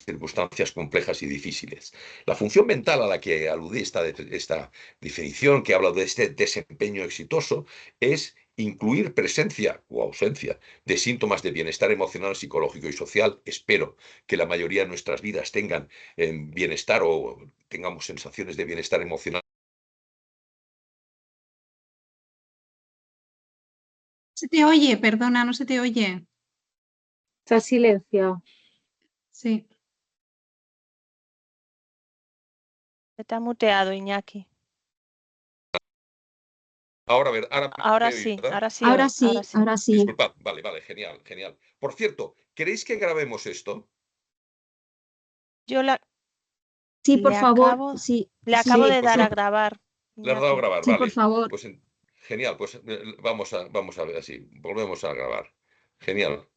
circunstancias complejas y difíciles. La función mental a la que aludí esta definición, que habla de este desempeño exitoso, es incluir presencia o ausencia de síntomas de bienestar emocional, psicológico y social. Espero que la mayoría de nuestras vidas tengan bienestar o tengamos sensaciones de bienestar emocional. Se te oye, perdona, no se te oye. Está silenciado. Sí. Está muteado, Iñaki. Ahora, a ver, Ahora me oís, sí, ¿verdad? ahora sí, Ahora sí, ahora sí. ahora sí. Disculpad, vale, vale, genial, genial. Por cierto, ¿queréis que grabemos esto? Yo Sí, por favor, sí, le sí, acabo de Pues dar a sí, grabar, le has dado a Iñaki. grabar, sí, por vale. favor. Pues genial, pues vamos a ver así, volvemos a grabar. Genial.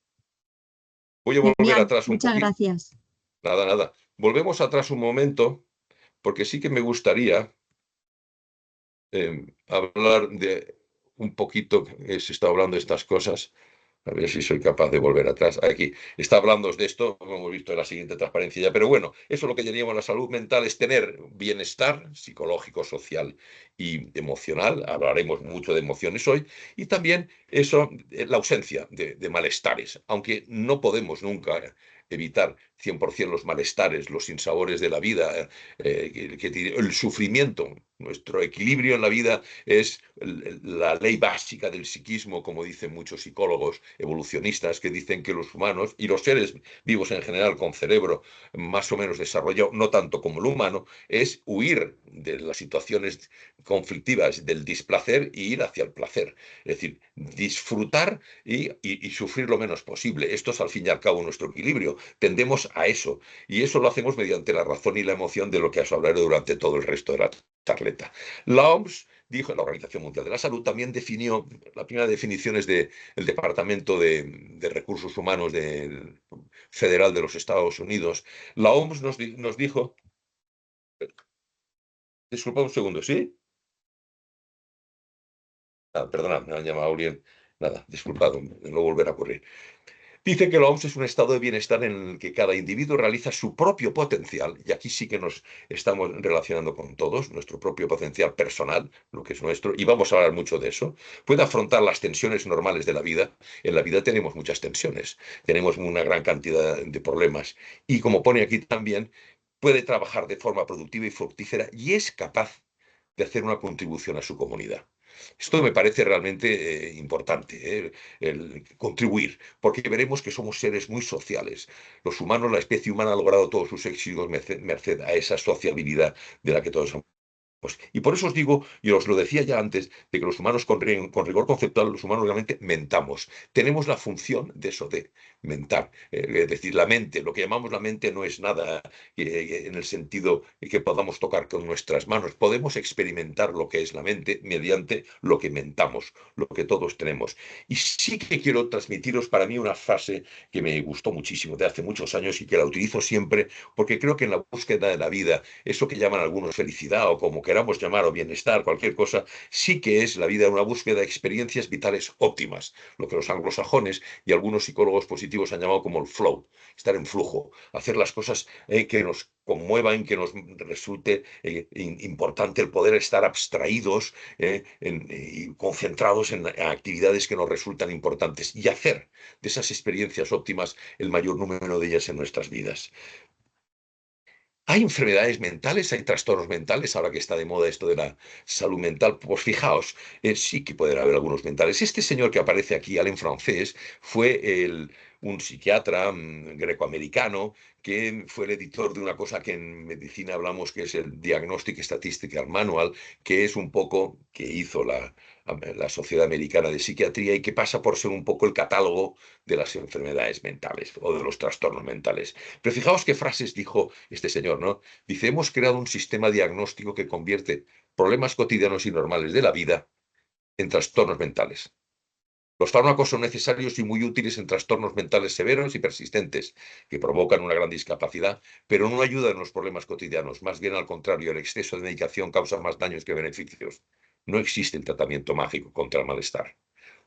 Voy a volver Genial, atrás un muchas poquito. gracias. Nada, nada. Volvemos atrás un momento, porque sí que me gustaría hablar de un poquito, se está hablando de estas cosas. A ver si soy capaz de volver atrás. Aquí está hablando de esto, como hemos visto en la siguiente transparencia ya. Pero bueno, eso es lo que llamaríamos la salud mental, es tener bienestar psicológico, social y emocional. Hablaremos mucho de emociones hoy. Y también eso, la ausencia de malestares, aunque no podemos nunca evitar 100% los malestares, los sinsabores de la vida, el sufrimiento. Nuestro equilibrio en la vida es la ley básica del psiquismo, como dicen muchos psicólogos evolucionistas, que dicen que los humanos y los seres vivos en general con cerebro más o menos desarrollado, no tanto como el humano, es huir de las situaciones conflictivas del displacer y ir hacia el placer. Es decir, disfrutar y sufrir lo menos posible. Esto es al fin y al cabo nuestro equilibrio. Tendemos a eso. Y eso lo hacemos mediante la razón y la emoción, de lo que os hablaré durante todo el resto de la charleta. La OMS dijo, la Organización Mundial de la Salud también definió, la primera definición es del Departamento de Recursos Humanos Federal de los Estados Unidos. La OMS nos dijo, disculpa un segundo, ¿sí? Ah, perdona, me han llamado alguien. Nada, disculpad, no volverá a ocurrir. Dice que la OMS es un estado de bienestar en el que cada individuo realiza su propio potencial, y aquí sí que nos estamos relacionando con todos, nuestro propio potencial personal, lo que es nuestro, y vamos a hablar mucho de eso, puede afrontar las tensiones normales de la vida. En la vida tenemos muchas tensiones, tenemos una gran cantidad de problemas, y como pone aquí también, puede trabajar de forma productiva y fructífera y es capaz de hacer una contribución a su comunidad. Esto me parece realmente importante, el contribuir, porque veremos que somos seres muy sociales. Los humanos, la especie humana, ha logrado todos sus éxitos merced a esa sociabilidad de la que todos somos. Y por eso os digo, y os lo decía ya antes, de que los humanos, con rigor conceptual, los humanos realmente mentamos. Tenemos la función de eso, de mentar. Es decir, la mente, lo que llamamos la mente, no es nada en el sentido que podamos tocar con nuestras manos. Podemos experimentar lo que es la mente mediante lo que mentamos, lo que todos tenemos. Y sí que quiero transmitiros para mí una frase que me gustó muchísimo de hace muchos años y que la utilizo siempre, porque creo que en la búsqueda de la vida, eso que llaman algunos felicidad o como queramos llamar, o bienestar, cualquier cosa, sí que es la vida una búsqueda de experiencias vitales óptimas, lo que los anglosajones y algunos psicólogos positivos han llamado como el flow, estar en flujo, hacer las cosas que nos conmuevan, que nos resulte importante el poder estar abstraídos y concentrados en actividades que nos resultan importantes y hacer de esas experiencias óptimas el mayor número de ellas en nuestras vidas. Hay enfermedades mentales, hay trastornos mentales, ahora que está de moda esto de la salud mental. Pues fijaos, sí que pueden haber algunos mentales. Este señor que aparece aquí, Alain Francés, fue un psiquiatra grecoamericano que fue el editor de una cosa que en medicina hablamos, que es el Diagnostic Statistical Manual, que es un poco, que hizo la Sociedad Americana de Psiquiatría, y que pasa por ser un poco el catálogo de las enfermedades mentales o de los trastornos mentales. Pero fijaos qué frases dijo este señor, ¿no? Dice, hemos creado un sistema diagnóstico que convierte problemas cotidianos y normales de la vida en trastornos mentales. Los fármacos son necesarios y muy útiles en trastornos mentales severos y persistentes, que provocan una gran discapacidad, pero no ayudan en los problemas cotidianos. Más bien al contrario, el exceso de medicación causa más daños que beneficios. No existe el tratamiento mágico contra el malestar.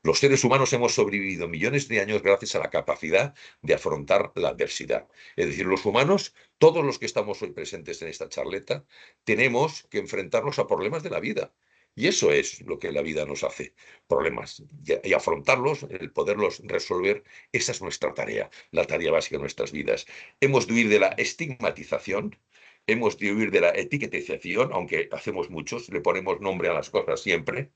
Los seres humanos hemos sobrevivido millones de años gracias a la capacidad de afrontar la adversidad. Es decir, los humanos, todos los que estamos hoy presentes en esta charleta, tenemos que enfrentarnos a problemas de la vida. Y eso es lo que la vida nos hace, problemas. Y afrontarlos, el poderlos resolver, esa es nuestra tarea, la tarea básica de nuestras vidas. Hemos de huir de la estigmatización, hemos de huir de la etiquetización, aunque hacemos muchos, le ponemos nombre a las cosas siempre.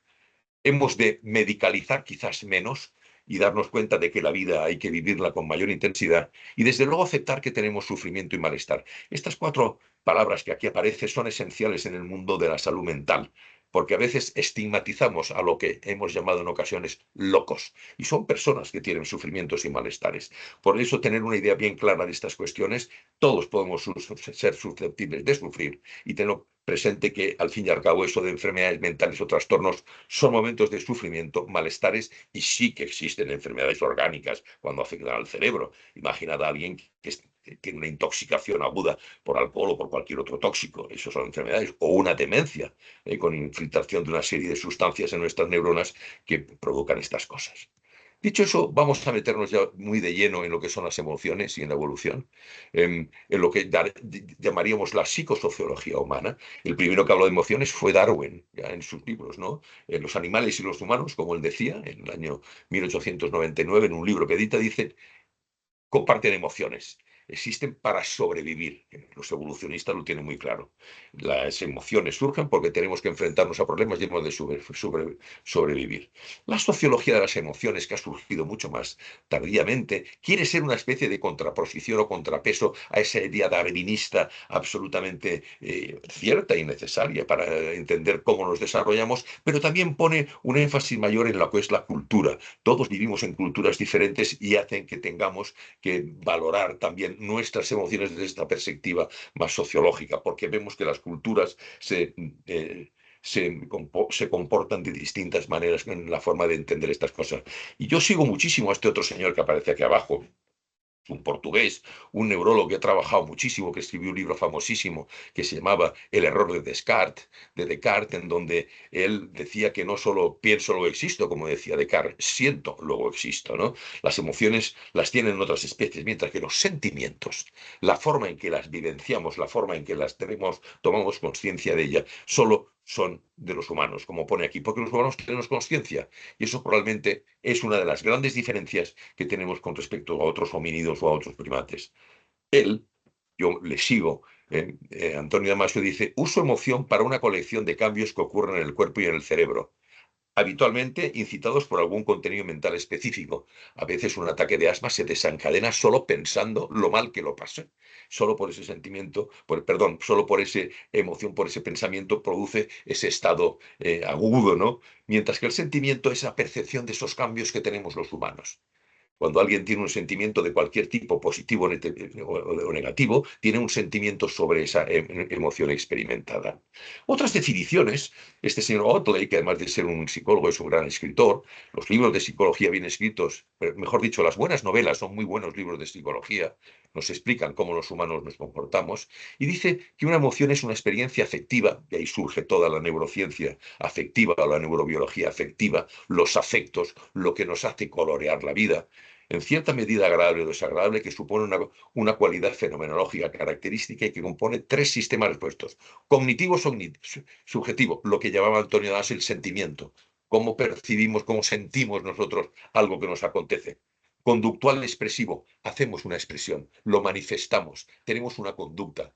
Hemos de medicalizar quizás menos y darnos cuenta de que la vida hay que vivirla con mayor intensidad y desde luego aceptar que tenemos sufrimiento y malestar. Estas 4 palabras que aquí aparecen son esenciales en el mundo de la salud mental, porque a veces estigmatizamos a lo que hemos llamado en ocasiones locos, y son personas que tienen sufrimientos y malestares. Por eso, tener una idea bien clara de estas cuestiones, todos podemos ser susceptibles de sufrir, y tener presente que, al fin y al cabo, eso de enfermedades mentales o trastornos son momentos de sufrimiento, malestares, y sí que existen enfermedades orgánicas cuando afectan al cerebro. Imaginad a alguien que tiene una intoxicación aguda por alcohol o por cualquier otro tóxico. Esas son enfermedades. O una demencia, con infiltración de una serie de sustancias en nuestras neuronas que provocan estas cosas. Dicho eso, vamos a meternos ya muy de lleno en lo que son las emociones y en la evolución, en lo que llamaríamos la psicosociología humana. El primero que habló de emociones fue Darwin, ya en sus libros, ¿no? Los animales y los humanos, como él decía, en el año 1899, en un libro que edita, dice: comparten emociones, existen para sobrevivir. Los evolucionistas lo tienen muy claro. Las emociones surgen porque tenemos que enfrentarnos a problemas y hemos de sobrevivir. La sociología de las emociones, que ha surgido mucho más tardíamente, quiere ser una especie de contraposición o contrapeso a esa idea darwinista absolutamente cierta y necesaria para entender cómo nos desarrollamos, pero también pone un énfasis mayor en lo que es la cultura. Todos vivimos en culturas diferentes y hacen que tengamos que valorar también nuestras emociones desde esta perspectiva más sociológica, porque vemos que las culturas se comportan de distintas maneras en la forma de entender estas cosas. Y yo sigo muchísimo a este otro señor que aparece aquí abajo, un portugués, un neurólogo que ha trabajado muchísimo, que escribió un libro famosísimo que se llamaba El error de Descartes, en donde él decía que no solo pienso, luego existo, como decía Descartes, siento, luego existo, ¿no? Las emociones las tienen otras especies, mientras que los sentimientos, la forma en que las vivenciamos, la forma en que las tomamos conciencia de ellas, solo son de los humanos, como pone aquí, porque los humanos tenemos conciencia, y eso probablemente es una de las grandes diferencias que tenemos con respecto a otros homínidos o a otros primates. Él, yo le sigo, Antonio Damasio dice: uso emoción para una colección de cambios que ocurren en el cuerpo y en el cerebro, habitualmente incitados por algún contenido mental específico. A veces un ataque de asma se desencadena solo pensando lo mal que lo pasa. Solo por ese sentimiento, solo por esa emoción, por ese pensamiento produce ese estado agudo, ¿no? Mientras que el sentimiento es la percepción de esos cambios que tenemos los humanos. Cuando alguien tiene un sentimiento de cualquier tipo, positivo o negativo, tiene un sentimiento sobre esa emoción experimentada. Otras definiciones, este señor Otley, que además de ser un psicólogo es un gran escritor, los libros de psicología bien escritos, mejor dicho, las buenas novelas son muy buenos libros de psicología, nos explican cómo los humanos nos comportamos, y dice que una emoción es una experiencia afectiva, y ahí surge toda la neurociencia afectiva o la neurobiología afectiva, los afectos, lo que nos hace colorear la vida, en cierta medida agradable o desagradable, que supone una cualidad fenomenológica característica y que compone 3 sistemas opuestos: cognitivo, subjetivo, lo que llamaba Antonio Das el sentimiento, cómo percibimos, cómo sentimos nosotros algo que nos acontece; conductual, expresivo, hacemos una expresión, lo manifestamos, tenemos una conducta.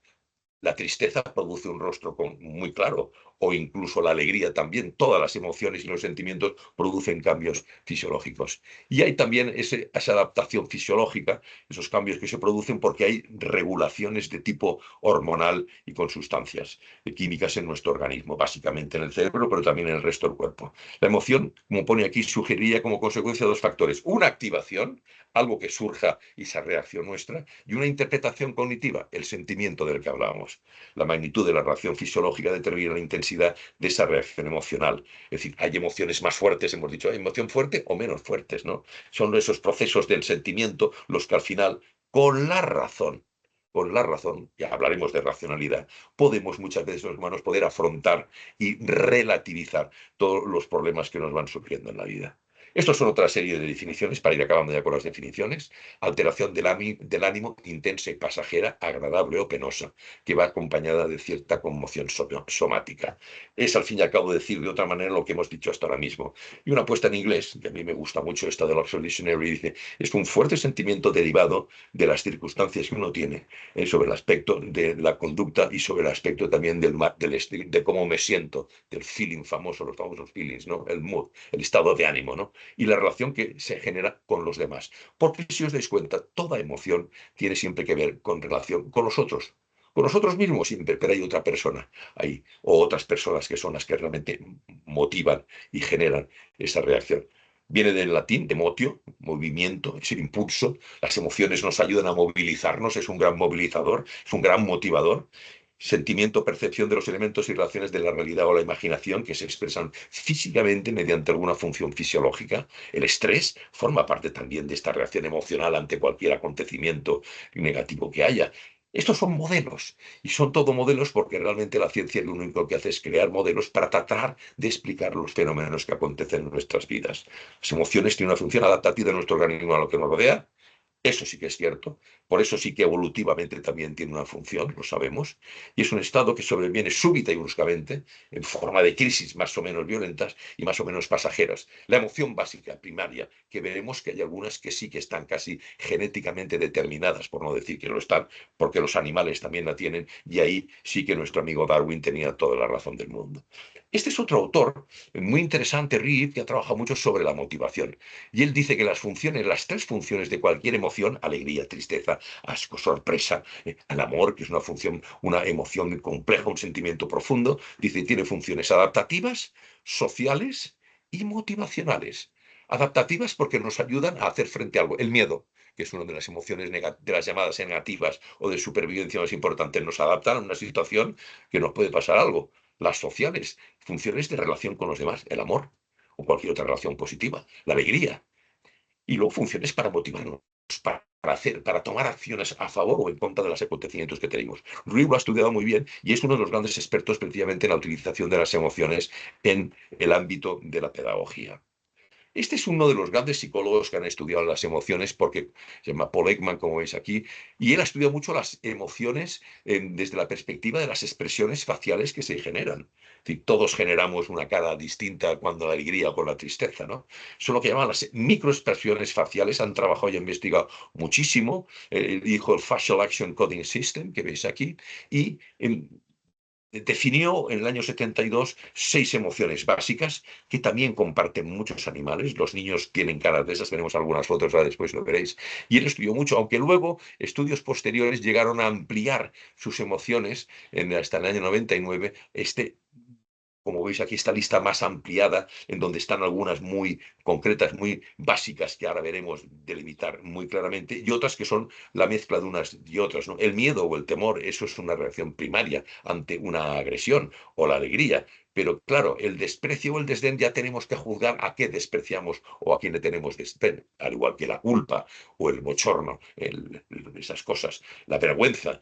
La tristeza produce un rostro muy claro, o incluso la alegría también. Todas las emociones y los sentimientos producen cambios fisiológicos. Y hay también esa adaptación fisiológica, esos cambios que se producen porque hay regulaciones de tipo hormonal y con sustancias químicas en nuestro organismo, básicamente en el cerebro, pero también en el resto del cuerpo. La emoción, como pone aquí, sugeriría como consecuencia 2 factores: una activación, algo que surja y esa reacción nuestra, y una interpretación cognitiva, el sentimiento del que hablábamos. La magnitud de la reacción fisiológica determina la intensidad de esa reacción emocional. Es decir, hay emociones más fuertes, hemos dicho, ¿hay emoción fuerte o menos fuertes, ¿no? Son esos procesos del sentimiento los que al final, con la razón, ya hablaremos de racionalidad, podemos muchas veces los humanos poder afrontar y relativizar todos los problemas que nos van surgiendo en la vida. Estos son otra serie de definiciones, para ir acabando ya con las definiciones. Alteración del ánimo intensa y pasajera, agradable o penosa, que va acompañada de cierta conmoción somática. Es, al fin y al cabo, decir de otra manera lo que hemos dicho hasta ahora mismo. Y una apuesta en inglés, que a mí me gusta mucho esta del Oxford Dictionary, dice, es un fuerte sentimiento derivado de las circunstancias que uno tiene sobre el aspecto de la conducta y sobre el aspecto también de cómo me siento, del feeling famoso, los famosos feelings, ¿no? El mood, el estado de ánimo, ¿no? Y la relación que se genera con los demás. Porque si os dais cuenta, toda emoción tiene siempre que ver con relación con los otros. Con nosotros mismos siempre, pero hay otra persona ahí, o otras personas que son las que realmente motivan y generan esa reacción. Viene del latín, emotio, movimiento, es el impulso. Las emociones nos ayudan a movilizarnos, es un gran movilizador, es un gran motivador. Sentimiento, percepción de los elementos y relaciones de la realidad o la imaginación que se expresan físicamente mediante alguna función fisiológica. El estrés forma parte también de esta reacción emocional ante cualquier acontecimiento negativo que haya. Estos son modelos, y son todo modelos porque realmente la ciencia lo único que hace es crear modelos para tratar de explicar los fenómenos que acontecen en nuestras vidas. Las emociones tienen una función adaptativa de nuestro organismo a lo que nos rodea. Eso sí que es cierto. Por eso sí que evolutivamente también tiene una función, lo sabemos. Y es un estado que sobreviene súbita y bruscamente, en forma de crisis más o menos violentas y más o menos pasajeras. La emoción básica, primaria, que veremos que hay algunas que sí que están casi genéticamente determinadas, por no decir que lo están, porque los animales también la tienen, y ahí sí que nuestro amigo Darwin tenía toda la razón del mundo. Este es otro autor muy interesante, Reed, que ha trabajado mucho sobre la motivación. Y él dice que las tres funciones de cualquier emoción, alegría, tristeza, asco, sorpresa, el amor, que es una función, una emoción muy compleja, un sentimiento profundo, dice, tiene funciones adaptativas, sociales y motivacionales. Adaptativas porque nos ayudan a hacer frente a algo. El miedo, que es una de las emociones de las llamadas negativas o de supervivencia más importantes, nos adaptan a una situación que nos puede pasar algo. Las sociales, funciones de relación con los demás, el amor o cualquier otra relación positiva, la alegría, y luego funciones para motivarnos, para tomar acciones a favor o en contra de los acontecimientos que tenemos. Ruiz lo ha estudiado muy bien y es uno de los grandes expertos precisamente en la utilización de las emociones en el ámbito de la pedagogía. Este es uno de los grandes psicólogos que han estudiado las emociones, porque se llama Paul Ekman, como veis aquí, y él ha estudiado mucho las emociones desde la perspectiva de las expresiones faciales que se generan. Es decir, todos generamos una cara distinta cuando la alegría o con la tristeza, ¿no? Son lo que llaman las microexpresiones faciales. Han trabajado y investigado muchísimo. Dijo el Facial Action Coding System, que veis aquí, y definió en el año 72 6 emociones básicas que también comparten muchos animales. Los niños tienen caras de esas, tenemos algunas fotos, ahora después lo veréis. Y él estudió mucho, aunque luego estudios posteriores llegaron a ampliar sus emociones hasta el año 99. Como veis aquí, esta lista más ampliada, en donde están algunas muy concretas, muy básicas, que ahora veremos delimitar muy claramente, y otras que son la mezcla de unas y otras, ¿no? El miedo o el temor, eso es una reacción primaria ante una agresión, o la alegría. Pero claro, el desprecio o el desdén ya tenemos que juzgar a qué despreciamos o a quién le tenemos desdén, al igual que la culpa o el bochorno, esas cosas, la vergüenza.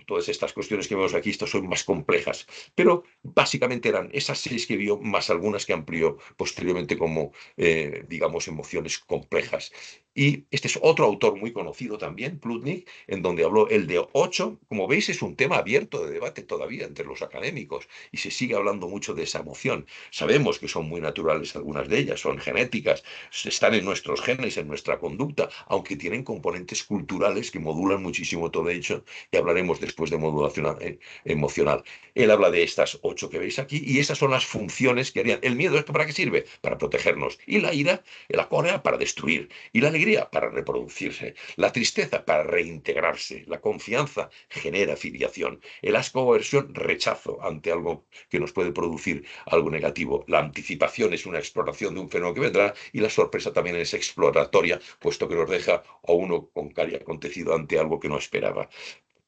Todas estas cuestiones que vemos aquí, estas son más complejas, pero básicamente eran esas 6 que vio, más algunas que amplió posteriormente como, digamos, emociones complejas. Y este es otro autor muy conocido también, Plutnik, en donde habló el de 8. Como veis, es un tema abierto de debate todavía entre los académicos y se sigue hablando mucho de esa emoción. Sabemos que son muy naturales algunas de ellas, son genéticas, están en nuestros genes, en nuestra conducta, aunque tienen componentes culturales que modulan muchísimo todo ello, y hablaremos después de modulación emocional. Él habla de estas 8 que veis aquí y esas son las funciones que harían. El miedo, ¿esto para qué sirve? Para protegernos. Y la ira, la cólera, para destruir. Y la alegría, para reproducirse. La tristeza, para reintegrarse. La confianza genera filiación. El asco o aversión, rechazo ante algo que nos puede producir algo negativo. La anticipación es una exploración de un fenómeno que vendrá y la sorpresa también es exploratoria, puesto que nos deja a uno con cari acontecido ante algo que no esperaba.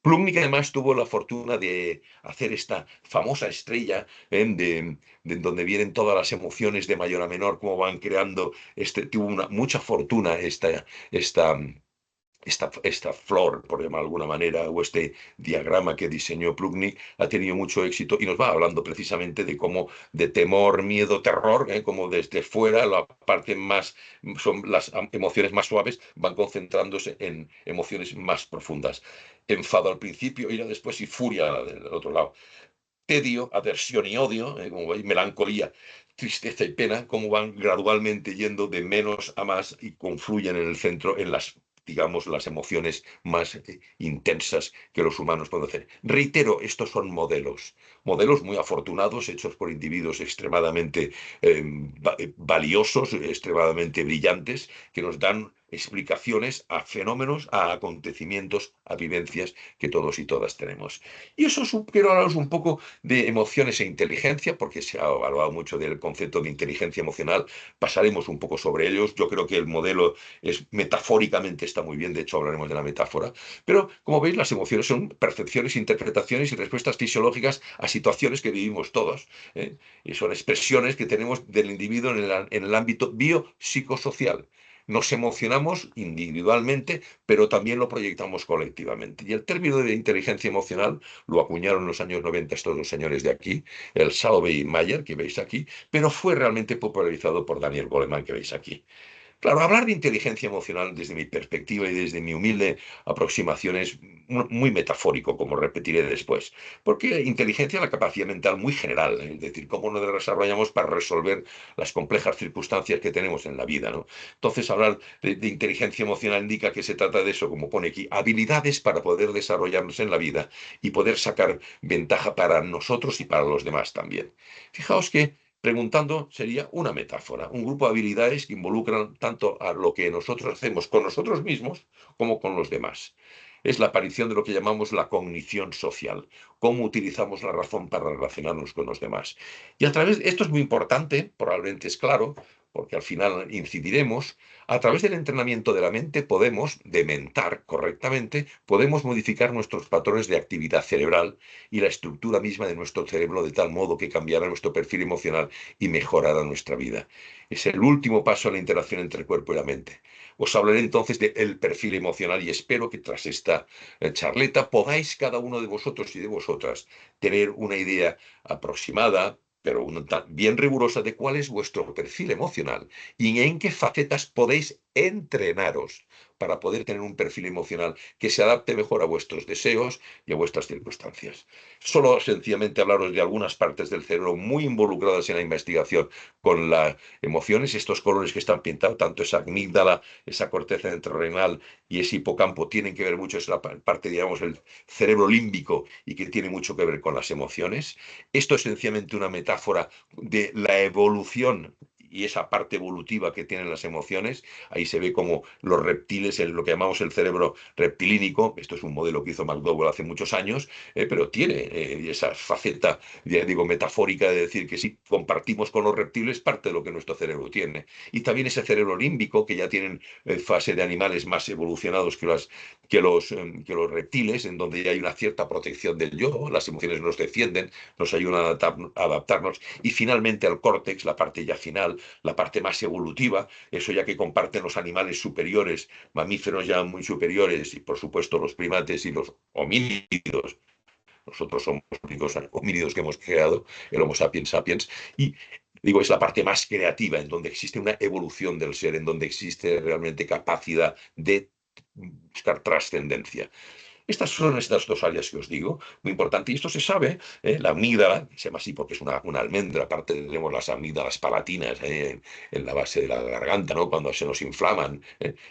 Plumnik además tuvo la fortuna de hacer esta famosa estrella de donde vienen todas las emociones de mayor a menor, cómo van creando, tuvo mucha fortuna esta esta flor, por llamar de alguna manera, o este diagrama que diseñó Plutnik, ha tenido mucho éxito y nos va hablando precisamente de cómo de temor, miedo, terror, como desde fuera la parte más, son las emociones más suaves, van concentrándose en emociones más profundas. Enfado al principio, ira después y furia del otro lado. Tedio, aversión y odio, como veis, melancolía, tristeza y pena, cómo van gradualmente yendo de menos a más y confluyen en el centro en las, digamos, las emociones más intensas que los humanos pueden hacer. Reitero, estos son modelos, modelos muy afortunados, hechos por individuos extremadamente valiosos, extremadamente brillantes, que nos dan explicaciones a fenómenos, a acontecimientos, a vivencias que todos y todas tenemos. Y eso quiero hablaros un poco de emociones e inteligencia, porque se ha hablado mucho del concepto de inteligencia emocional. Pasaremos un poco sobre ellos. Yo creo que el modelo es metafóricamente está muy bien, de hecho hablaremos de la metáfora. Pero como veis, las emociones son percepciones, interpretaciones y respuestas fisiológicas a situaciones que vivimos todos. Y son expresiones que tenemos del individuo en el ámbito biopsicosocial. Nos emocionamos individualmente, pero también lo proyectamos colectivamente. Y el término de inteligencia emocional lo acuñaron en los años 90 estos dos señores de aquí, el Salovey y Mayer, que veis aquí, pero fue realmente popularizado por Daniel Goleman, que veis aquí. Claro, hablar de inteligencia emocional desde mi perspectiva y desde mi humilde aproximación es muy metafórico, como repetiré después, porque inteligencia es la capacidad mental muy general, es decir, cómo nos desarrollamos para resolver las complejas circunstancias que tenemos en la vida, ¿no? Entonces, hablar de inteligencia emocional indica que se trata de eso, como pone aquí, habilidades para poder desarrollarnos en la vida y poder sacar ventaja para nosotros y para los demás también. Fijaos que preguntando sería una metáfora, un grupo de habilidades que involucran tanto a lo que nosotros hacemos con nosotros mismos como con los demás. Es la aparición de lo que llamamos la cognición social, cómo utilizamos la razón para relacionarnos con los demás. Y a través, esto es muy importante, probablemente es claro, porque al final incidiremos, a través del entrenamiento de la mente podemos, de mentar correctamente, podemos modificar nuestros patrones de actividad cerebral y la estructura misma de nuestro cerebro de tal modo que cambiará nuestro perfil emocional y mejorará nuestra vida. Es el último paso en la interacción entre el cuerpo y la mente. Os hablaré entonces del perfil emocional y espero que tras esta charleta podáis cada uno de vosotros y de vosotras tener una idea aproximada, pero bien rigurosa de cuál es vuestro perfil emocional y en qué facetas podéis entrenaros para poder tener un perfil emocional que se adapte mejor a vuestros deseos y a vuestras circunstancias. Solo sencillamente hablaros de algunas partes del cerebro muy involucradas en la investigación con las emociones, estos colores que están pintados, tanto esa amígdala, esa corteza entorrenal y ese hipocampo tienen que ver mucho, es la parte, digamos, el cerebro límbico y que tiene mucho que ver con las emociones. Esto es sencillamente una metáfora de la evolución y esa parte evolutiva que tienen las emociones. Ahí se ve como los reptiles, lo que llamamos el cerebro reptilínico, esto es un modelo que hizo McDowell hace muchos años, pero tiene esa faceta, ya digo, metafórica de decir que si compartimos con los reptiles parte de lo que nuestro cerebro tiene. Y también ese cerebro límbico, que ya tienen fase de animales más evolucionados que los reptiles, en donde ya hay una cierta protección del yo, las emociones nos defienden, nos ayudan a adaptarnos. Y finalmente el córtex, la parte ya final, la parte más evolutiva, eso ya que comparten los animales superiores, mamíferos ya muy superiores y por supuesto los primates y los homínidos. Nosotros somos los únicos homínidos que hemos creado, el Homo sapiens sapiens, y digo, es la parte más creativa, en donde existe una evolución del ser, en donde existe realmente capacidad de buscar trascendencia. Estas son estas dos áreas que os digo, muy importante. Y esto se sabe, la amígdala, se llama así porque es una almendra, aparte tenemos las amígdalas palatinas en la base de la garganta, ¿no? Cuando se nos inflaman.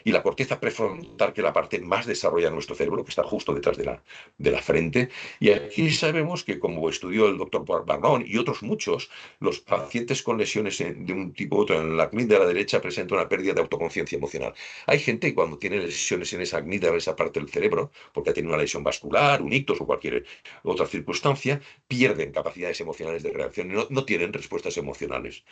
Y la corteza prefrontal, que es la parte más desarrollada de nuestro cerebro, que está justo detrás de la frente. Y aquí sabemos que, como estudió el doctor Barnón y otros muchos, los pacientes con lesiones de un tipo u otro en la amígdala derecha presentan una pérdida de autoconciencia emocional. Hay gente que cuando tiene lesiones en esa amígdala, esa parte del cerebro, porque ha tenido una lesión vascular, un ictus o cualquier otra circunstancia, pierden capacidades emocionales de reacción y no tienen respuestas emocionales.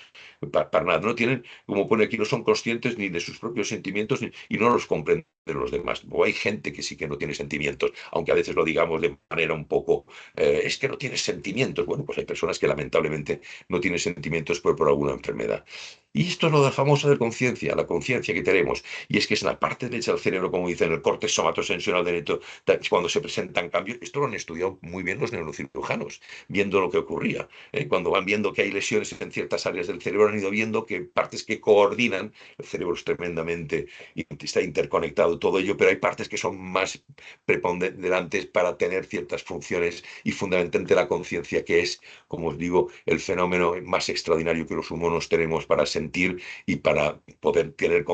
Para nada, no tienen, como pone aquí, no son conscientes ni de sus propios sentimientos y no los comprenden de los demás. O hay gente que sí que no tiene sentimientos, aunque a veces lo digamos de manera un poco, es que no tienes sentimientos. Bueno, pues hay personas que lamentablemente no tienen sentimientos por alguna enfermedad. Y esto es lo de la famosa de conciencia, la conciencia que tenemos. Y es que es la parte derecha del cerebro, como dicen, el corte somatosensual derecho, cuando se presentan cambios. Esto lo han estudiado muy bien los neurocirujanos, viendo lo que ocurría. Cuando van viendo que hay lesiones en ciertas áreas del cerebro, han ido viendo que partes que coordinan, el cerebro es tremendamente, está interconectado todo ello, pero hay partes que son más preponderantes para tener ciertas funciones y fundamentalmente la conciencia, que es, como os digo, el fenómeno más extraordinario que los humanos tenemos para sentir y para poder tener,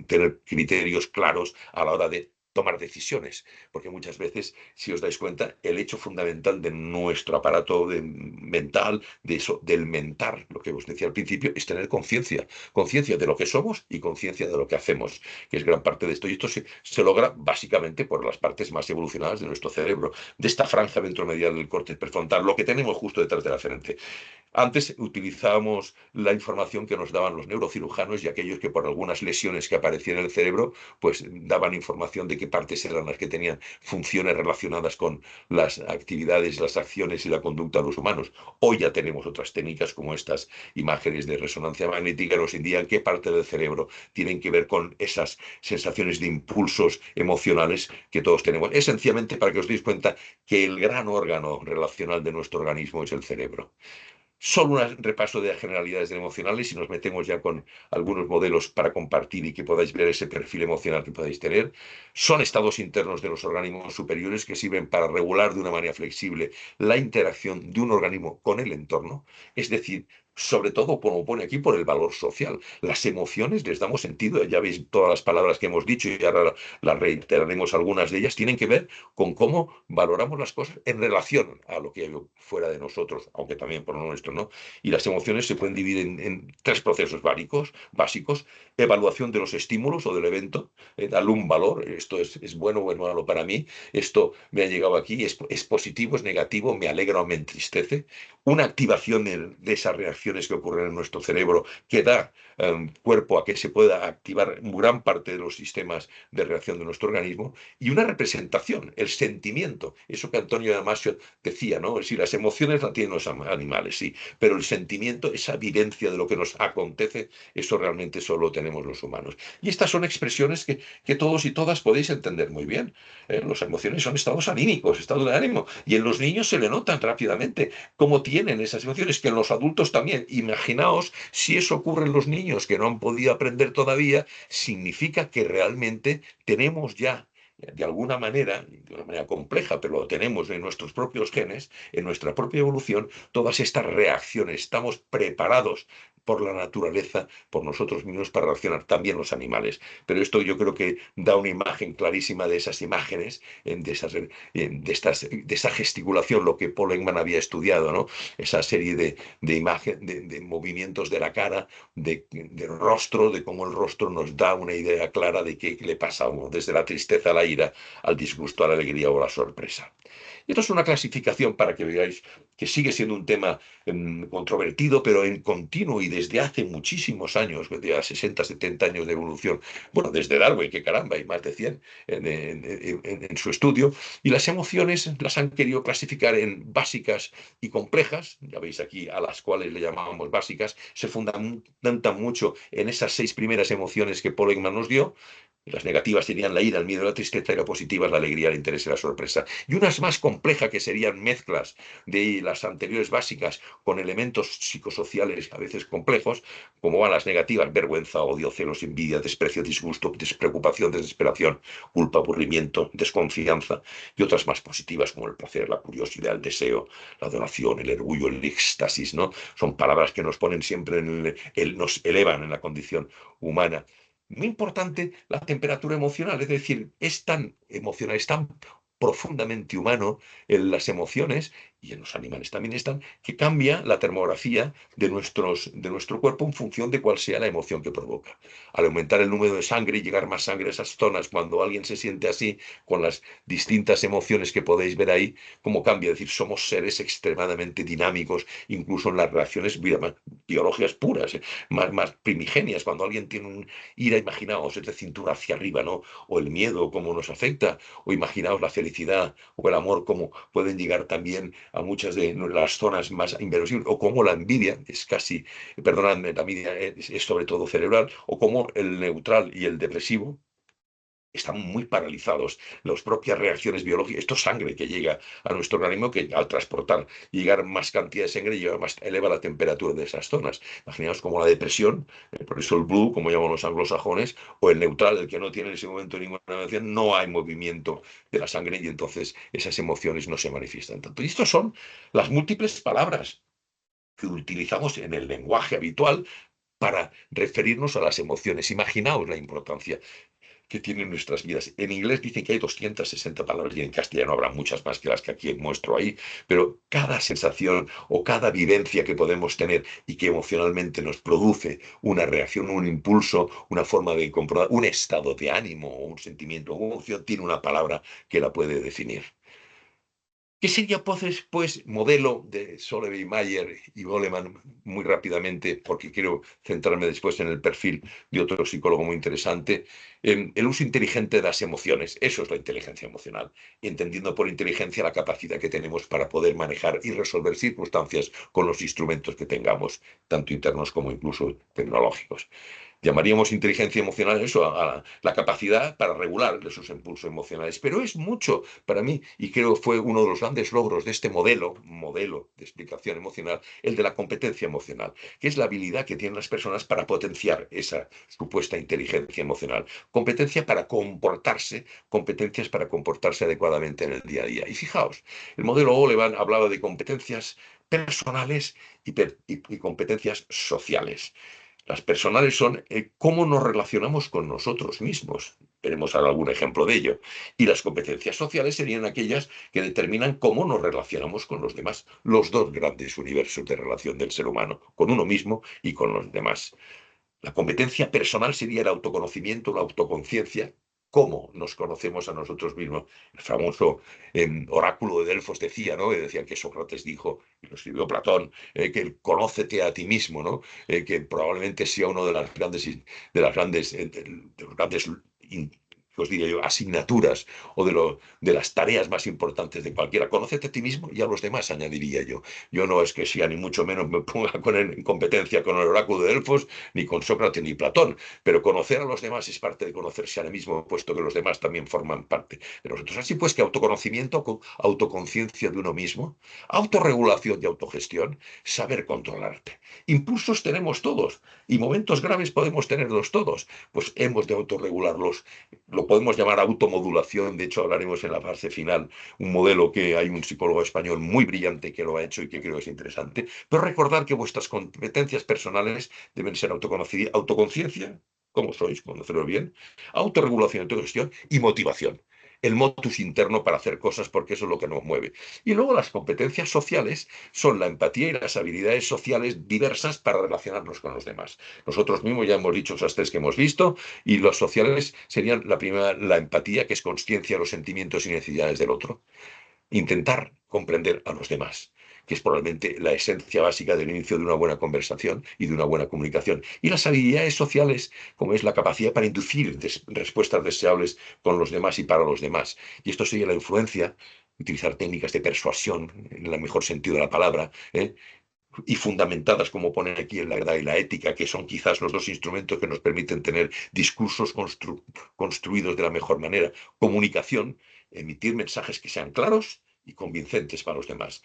tener criterios claros a la hora de tomar decisiones, porque muchas veces, si os dais cuenta, el hecho fundamental de nuestro aparato mental, de eso, del mentar, lo que os decía al principio, es tener conciencia, conciencia de lo que somos y conciencia de lo que hacemos, que es gran parte de esto. Y esto se logra básicamente por las partes más evolucionadas de nuestro cerebro, de esta franja ventromedial del córtex prefrontal, lo que tenemos justo detrás de la frente. Antes utilizábamos la información que nos daban los neurocirujanos y aquellos que por algunas lesiones que aparecían en el cerebro, pues daban información de qué partes eran las que tenían funciones relacionadas con las actividades, las acciones y la conducta de los humanos. Hoy ya tenemos otras técnicas como estas imágenes de resonancia magnética que nos indican qué parte del cerebro tienen que ver con esas sensaciones de impulsos emocionales que todos tenemos. Esencialmente para que os deis cuenta que el gran órgano relacional de nuestro organismo es el cerebro. Solo un repaso de las generalidades emocionales y nos metemos ya con algunos modelos para compartir y que podáis ver ese perfil emocional que podáis tener. Son estados internos de los organismos superiores que sirven para regular de una manera flexible la interacción de un organismo con el entorno, es decir, sobre todo, como pone aquí, por el valor social. Las emociones les damos sentido, ya veis todas las palabras que hemos dicho y ahora las reiteraremos, algunas de ellas tienen que ver con cómo valoramos las cosas en relación a lo que hay fuera de nosotros, aunque también por lo nuestro, ¿no? Y las emociones se pueden dividir en tres procesos básicos: evaluación de los estímulos o del evento, darle un valor, esto es bueno o es malo para mí, esto me ha llegado aquí, es positivo, es negativo, me alegra o me entristece. Una activación de esas reacciones que ocurren en nuestro cerebro que da cuerpo a que se pueda activar gran parte de los sistemas de reacción de nuestro organismo, y una representación, el sentimiento, eso que Antonio Damasio decía, ¿no? Es decir, las emociones las tienen los animales, sí, pero el sentimiento, esa vivencia de lo que nos acontece, eso realmente solo tenemos los humanos. Y estas son expresiones que todos y todas podéis entender muy bien. Las emociones son estados anímicos, estados de ánimo, y en los niños se le notan rápidamente cómo tienen esas emociones, que en los adultos también. Imaginaos si eso ocurre en los niños que no han podido aprender todavía, significa que realmente tenemos ya, de alguna manera, de una manera compleja, pero lo tenemos en nuestros propios genes, en nuestra propia evolución, todas estas reacciones. Estamos preparados por la naturaleza, por nosotros mismos, para reaccionar, también los animales. Pero esto yo creo que da una imagen clarísima de esas imágenes, de esa gesticulación, lo que Paul Ekman había estudiado, ¿no? Esa serie de movimientos de la cara, del rostro, de cómo el rostro nos da una idea clara de qué le pasa a uno, desde la tristeza a la ira, al disgusto, a la alegría o a la sorpresa. Y esto es una clasificación para que veáis que sigue siendo un tema controvertido, pero en continuo y desde hace muchísimos años, desde 60, 70 años de evolución. Bueno, desde Darwin, que caramba, hay más de 100 en su estudio. Y las emociones las han querido clasificar en básicas y complejas, ya veis aquí, a las cuales le llamamos básicas. Se fundamentan mucho en esas 6 primeras emociones que Paul Ekman nos dio. Las negativas serían la ira, el miedo, la tristeza, y las positivas la alegría, el interés y la sorpresa. Y unas más complejas que serían mezclas de las anteriores básicas con elementos psicosociales a veces complejos, como van las negativas: vergüenza, odio, celos, envidia, desprecio, disgusto, despreocupación, desesperación, culpa, aburrimiento, desconfianza, y otras más positivas como el placer, la curiosidad, el deseo, la adoración, el orgullo, el éxtasis, ¿no? Son palabras que nos ponen siempre nos elevan en la condición humana. Muy importante la temperatura emocional, es decir, es tan emocional, es tan profundamente humano en las emociones, y en los animales también están, que cambia la termografía de nuestro cuerpo en función de cuál sea la emoción que provoca. Al aumentar el número de sangre y llegar más sangre a esas zonas, cuando alguien se siente así, con las distintas emociones que podéis ver ahí, cómo cambia. Es decir, somos seres extremadamente dinámicos, incluso en las reacciones biológicas puras, más primigenias. Cuando alguien tiene un ira, imaginaos, es de cintura hacia arriba, ¿no? O el miedo, cómo nos afecta, o imaginaos la felicidad o el amor, cómo pueden llegar también a muchas de las zonas más inverosímiles, o como la envidia es casi, perdonadme, la envidia es sobre todo cerebral, o como el neutral y el depresivo están muy paralizados. Las propias reacciones biológicas, esto es sangre que llega a nuestro organismo, que al transportar y llegar más cantidad de sangre eleva la temperatura de esas zonas. Imaginaos como la depresión, por eso el blue, como llaman los anglosajones, o el neutral, el que no tiene en ese momento ninguna emoción, no hay movimiento de la sangre y entonces esas emociones no se manifiestan tanto. Y estas son las múltiples palabras que utilizamos en el lenguaje habitual para referirnos a las emociones. Imaginaos la importancia que tienen nuestras vidas. En inglés dicen que hay 260 palabras y en castellano habrá muchas más que las que aquí muestro ahí, pero cada sensación o cada vivencia que podemos tener y que emocionalmente nos produce una reacción, un impulso, una forma de comprobar, un estado de ánimo o un sentimiento o una emoción, tiene una palabra que la puede definir. ¿Qué sería, pues, modelo de Solovey, Mayer y Goleman muy rápidamente, porque quiero centrarme después en el perfil de otro psicólogo muy interesante? El uso inteligente de las emociones. Eso es la inteligencia emocional. Entendiendo por inteligencia la capacidad que tenemos para poder manejar y resolver circunstancias con los instrumentos que tengamos, tanto internos como incluso tecnológicos. Llamaríamos inteligencia emocional eso, a la capacidad para regular esos impulsos emocionales. Pero es mucho para mí, y creo que fue uno de los grandes logros de este modelo de explicación emocional, el de la competencia emocional, que es la habilidad que tienen las personas para potenciar esa supuesta inteligencia emocional. Competencias para comportarse adecuadamente en el día a día. Y fijaos, el modelo Olevan hablaba de competencias personales y competencias sociales. Las personales son cómo nos relacionamos con nosotros mismos. Veremos ahora algún ejemplo de ello. Y las competencias sociales serían aquellas que determinan cómo nos relacionamos con los demás. Los dos grandes universos de relación del ser humano, con uno mismo y con los demás. La competencia personal sería el autoconocimiento, la autoconciencia, cómo nos conocemos a nosotros mismos. El famoso oráculo de Delfos decía, ¿no? Decía que Sócrates dijo, y lo escribió Platón, que el conócete a ti mismo, ¿no? Que probablemente sea uno de los grandes os diría yo, asignaturas o de las tareas más importantes de cualquiera. Conócete a ti mismo y a los demás, añadiría yo. Yo no es que sea ni mucho menos me ponga en competencia con el oráculo de Delfos, ni con Sócrates ni Platón, pero conocer a los demás es parte de conocerse a sí mismo, puesto que los demás también forman parte de nosotros. Así pues que autoconocimiento, autoconciencia de uno mismo, autorregulación y autogestión, saber controlarte. Impulsos tenemos todos y momentos graves podemos tenerlos todos, pues hemos de autorregularlos. Lo podemos llamar automodulación, de hecho hablaremos en la fase final, un modelo que hay un psicólogo español muy brillante que lo ha hecho y que creo es interesante, pero recordar que vuestras competencias personales deben ser autoconciencia, cómo sois, conoceros bien, autorregulación, autogestión y motivación. El motus interno para hacer cosas porque eso es lo que nos mueve. Y luego las competencias sociales son la empatía y las habilidades sociales diversas para relacionarnos con los demás. Nosotros mismos ya hemos dicho esas tres que hemos visto y los sociales serían la primera, la empatía, que es consciencia de los sentimientos y necesidades del otro. Intentar comprender a los demás, que es probablemente la esencia básica del inicio de una buena conversación y de una buena comunicación. Y las habilidades sociales, como es la capacidad para inducir respuestas deseables con los demás y para los demás. Y esto sería la influencia, utilizar técnicas de persuasión, en el mejor sentido de la palabra, y fundamentadas, como pone aquí, en la verdad y la ética, que son quizás los dos instrumentos que nos permiten tener discursos construidos de la mejor manera. Comunicación, emitir mensajes que sean claros y convincentes para los demás.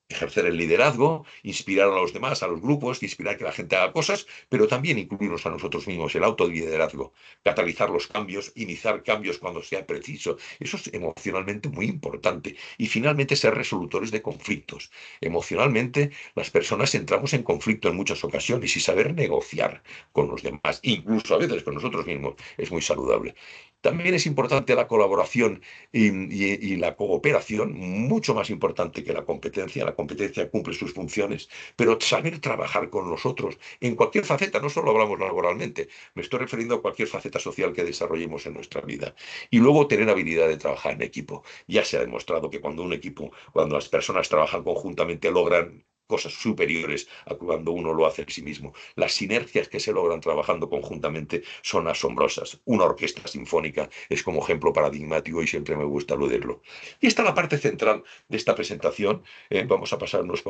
Ejercer el liderazgo, inspirar a los demás, a los grupos, inspirar que la gente haga cosas, pero también incluirnos a nosotros mismos, el autoliderazgo, catalizar los cambios, iniciar cambios cuando sea preciso. Eso es emocionalmente muy importante. Y finalmente ser resolutores de conflictos. Emocionalmente las personas entramos en conflicto en muchas ocasiones y saber negociar con los demás, incluso a veces con nosotros mismos, es muy saludable. También es importante la colaboración y la cooperación, mucho más importante que la competencia. La competencia cumple sus funciones, pero saber trabajar con los otros en cualquier faceta, no solo hablamos laboralmente, me estoy refiriendo a cualquier faceta social que desarrollemos en nuestra vida. Y luego tener habilidad de trabajar en equipo. Ya se ha demostrado que cuando un equipo, cuando las personas trabajan conjuntamente, logran cosas superiores a cuando uno lo hace en sí mismo. Las sinergias que se logran trabajando conjuntamente son asombrosas. Una orquesta sinfónica es como ejemplo paradigmático y siempre me gusta aludirlo. Y esta es la parte central de esta presentación. Vamos a pasar unos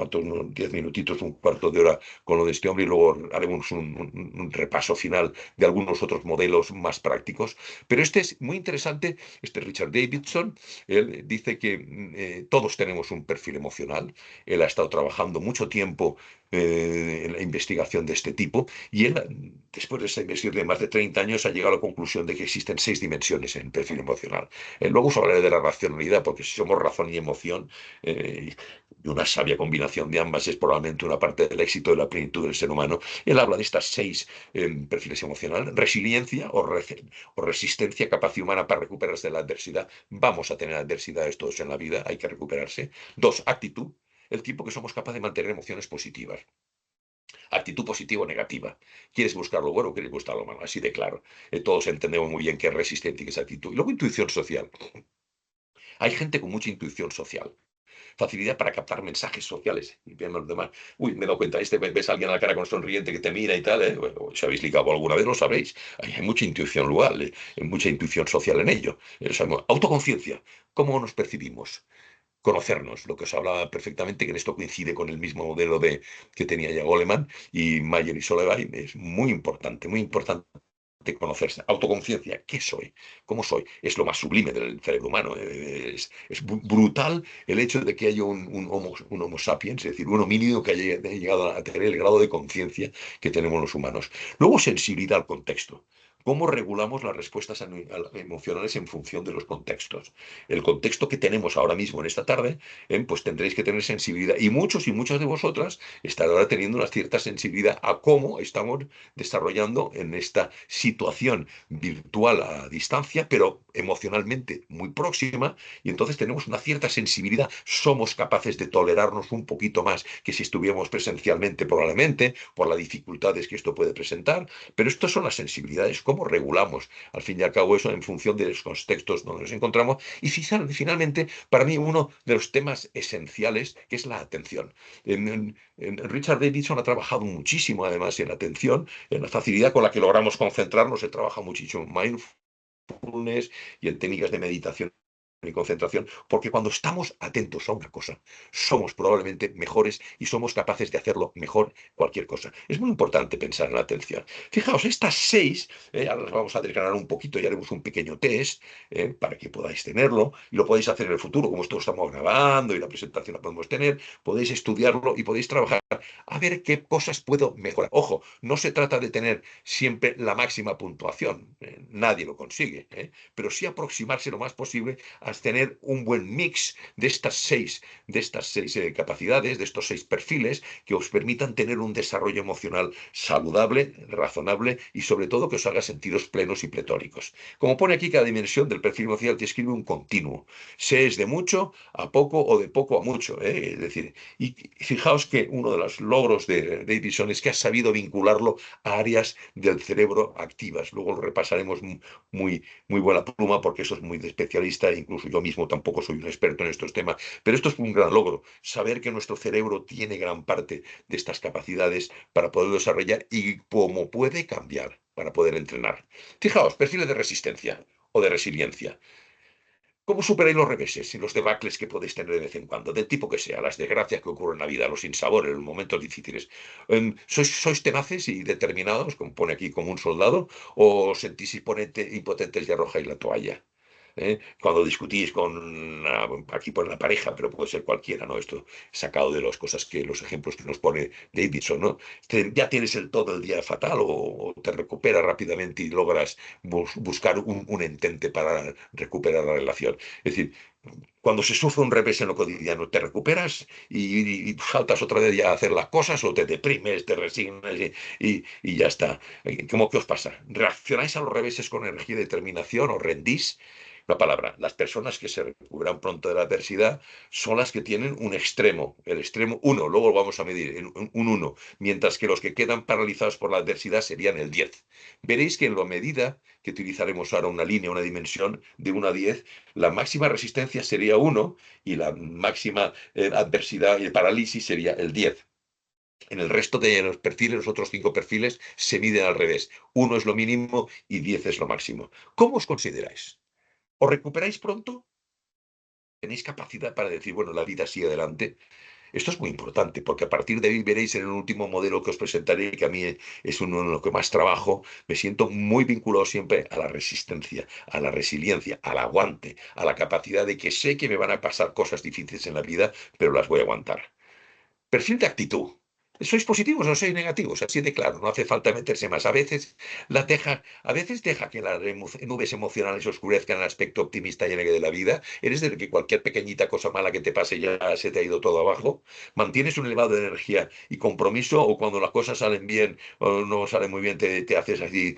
10 minutitos, un cuarto de hora con lo de este hombre y luego haremos un repaso final de algunos otros modelos más prácticos. Pero este es muy interesante, este Richard Davidson. Él dice que todos tenemos un perfil emocional. Él ha estado trabajando mucho tiempo en la investigación de este tipo y él, después de esa investigación de más de 30 años, ha llegado a la conclusión de que existen 6 dimensiones en el perfil emocional. Luego os hablaré de la racionalidad, porque si somos razón y emoción, y una sabia combinación de ambas es probablemente una parte del éxito de la plenitud del ser humano. Él habla de estas 6 perfiles emocionales: resiliencia o resistencia, capacidad humana para recuperarse de la adversidad. Vamos a tener adversidades todos en la vida, hay que recuperarse. 2, actitud, el tipo que somos capaces de mantener emociones positivas. Actitud positiva o negativa. ¿Quieres buscar lo bueno o quieres buscar lo malo? Así de claro. Todos entendemos muy bien qué es resistencia y qué es actitud. Y luego intuición social. Hay gente con mucha intuición social. Facilidad para captar mensajes sociales. Y ven los demás. Uy, me he dado cuenta, ves a alguien a la cara con sonriente que te mira y tal. Bueno, si habéis ligado alguna vez, lo sabréis. Hay mucha intuición lugar, mucha intuición social en ello. Autoconciencia. ¿Cómo nos percibimos? Conocernos, lo que os hablaba perfectamente, que en esto coincide con el mismo modelo que tenía ya Goleman y Mayer y Solevay. Es muy importante conocerse. Autoconciencia, ¿qué soy? ¿Cómo soy? Es lo más sublime del cerebro humano. Es brutal el hecho de que haya un homo sapiens, es decir, un homínido que haya llegado a tener el grado de conciencia que tenemos los humanos. Luego, sensibilidad al contexto. ¿Cómo regulamos las respuestas emocionales en función de los contextos? El contexto que tenemos ahora mismo en esta tarde, pues tendréis que tener sensibilidad. Y muchos y muchas de vosotras estarán ahora teniendo una cierta sensibilidad a cómo estamos desarrollando en esta situación virtual a distancia, pero emocionalmente muy próxima, y entonces tenemos una cierta sensibilidad. Somos capaces de tolerarnos un poquito más que si estuviéramos presencialmente, probablemente, por las dificultades que esto puede presentar, pero estas son las sensibilidades. ¿Cómo regulamos, al fin y al cabo, eso en función de los contextos donde nos encontramos? Y finalmente, para mí, uno de los temas esenciales, que es la atención. Richard Davidson ha trabajado muchísimo, además, en la atención, en la facilidad con la que logramos concentrarnos. Él trabaja muchísimo en mindfulness y en técnicas de meditación y concentración, porque cuando estamos atentos a una cosa, somos probablemente mejores y somos capaces de hacerlo mejor cualquier cosa. Es muy importante pensar en la atención. Fijaos, estas 6, ahora las vamos a desgranar un poquito y haremos un pequeño test para que podáis tenerlo y lo podéis hacer en el futuro, como esto lo estamos grabando y la presentación la podemos tener, podéis estudiarlo y podéis trabajar a ver qué cosas puedo mejorar. Ojo, no se trata de tener siempre la máxima puntuación, nadie lo consigue, pero sí aproximarse lo más posible a tener un buen mix de estas seis capacidades, de estos 6 perfiles que os permitan tener un desarrollo emocional saludable, razonable y sobre todo que os haga sentiros plenos y pletóricos. Como pone aquí, cada dimensión del perfil emocional te escribe un continuo. Se es de mucho a poco o de poco a mucho. Es decir, y fijaos que uno de los logros de Davidson es que ha sabido vincularlo a áreas del cerebro activas. Luego lo repasaremos muy buena pluma, porque eso es muy de especialista, incluso yo mismo tampoco soy un experto en estos temas, pero esto es un gran logro, saber que nuestro cerebro tiene gran parte de estas capacidades para poder desarrollar y cómo puede cambiar para poder entrenar. Fijaos, perfiles de resistencia o de resiliencia. ¿Cómo superáis los reveses y los debacles que podéis tener de vez en cuando, del tipo que sea, las desgracias que ocurren en la vida, los sinsabores, los momentos difíciles? ¿Sois tenaces y determinados, como pone aquí, como un soldado, o os sentís impotentes y arrojáis la toalla? Cuando discutís aquí pone la pareja, pero puede ser cualquiera, ¿no? Esto sacado de las cosas los ejemplos que nos pone Davidson, ¿no? Ya tienes todo el día fatal o te recuperas rápidamente y logras buscar un entente para recuperar la relación. Es decir, Cuando se sufre un revés en lo cotidiano, te recuperas y saltas otra vez ya a hacer las cosas o te deprimes, te resignas y ya está. ¿Cómo qué os pasa? ¿Reaccionáis a los reveses con energía y determinación o rendís? Una palabra, las personas que se recuperan pronto de la adversidad son las que tienen un extremo, el extremo uno, luego lo vamos a medir, un 1, mientras que los que quedan paralizados por la adversidad serían el 10. Veréis que en la medida que utilizaremos ahora una línea, una dimensión de 1 a 10, la máxima resistencia sería 1 y la máxima adversidad y el parálisis sería el 10. En el resto de los perfiles, los otros 5 perfiles, se miden al revés. 1 es lo mínimo y 10 es lo máximo. ¿Cómo os consideráis? ¿Os recuperáis pronto? ¿Tenéis capacidad para decir, bueno, la vida sigue adelante? Esto es muy importante, porque a partir de ahí veréis en el último modelo que os presentaré, que a mí es uno en lo que más trabajo, me siento muy vinculado siempre a la resistencia, a la resiliencia, al aguante, a la capacidad de que sé que me van a pasar cosas difíciles en la vida, pero las voy a aguantar. Perfil de actitud. ¿Sois positivos o sois negativos? Así de claro, no hace falta meterse más. A veces deja que las nubes emocionales oscurezcan el aspecto optimista y alegre de la vida. Eres de que cualquier pequeñita cosa mala que te pase ya se te ha ido todo abajo. Mantienes un elevado de energía y compromiso, o cuando las cosas salen bien o no salen muy bien, te haces así,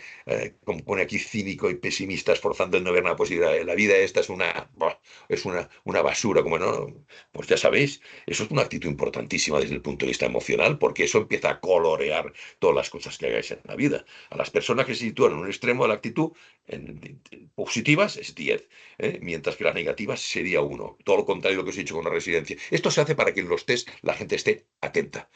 como pone aquí, cínico y pesimista, esforzando en no ver una posibilidad. La vida esta es una basura, como no, pues ya sabéis. Eso es una actitud importantísima desde el punto de vista emocional, porque eso empieza a colorear todas las cosas que hagáis en la vida. A las personas que se sitúan en un extremo de la actitud positivas es 10, mientras que las negativas sería 1. Todo lo contrario de lo que os he dicho con la residencia. Esto se hace para que en los test la gente esté atenta,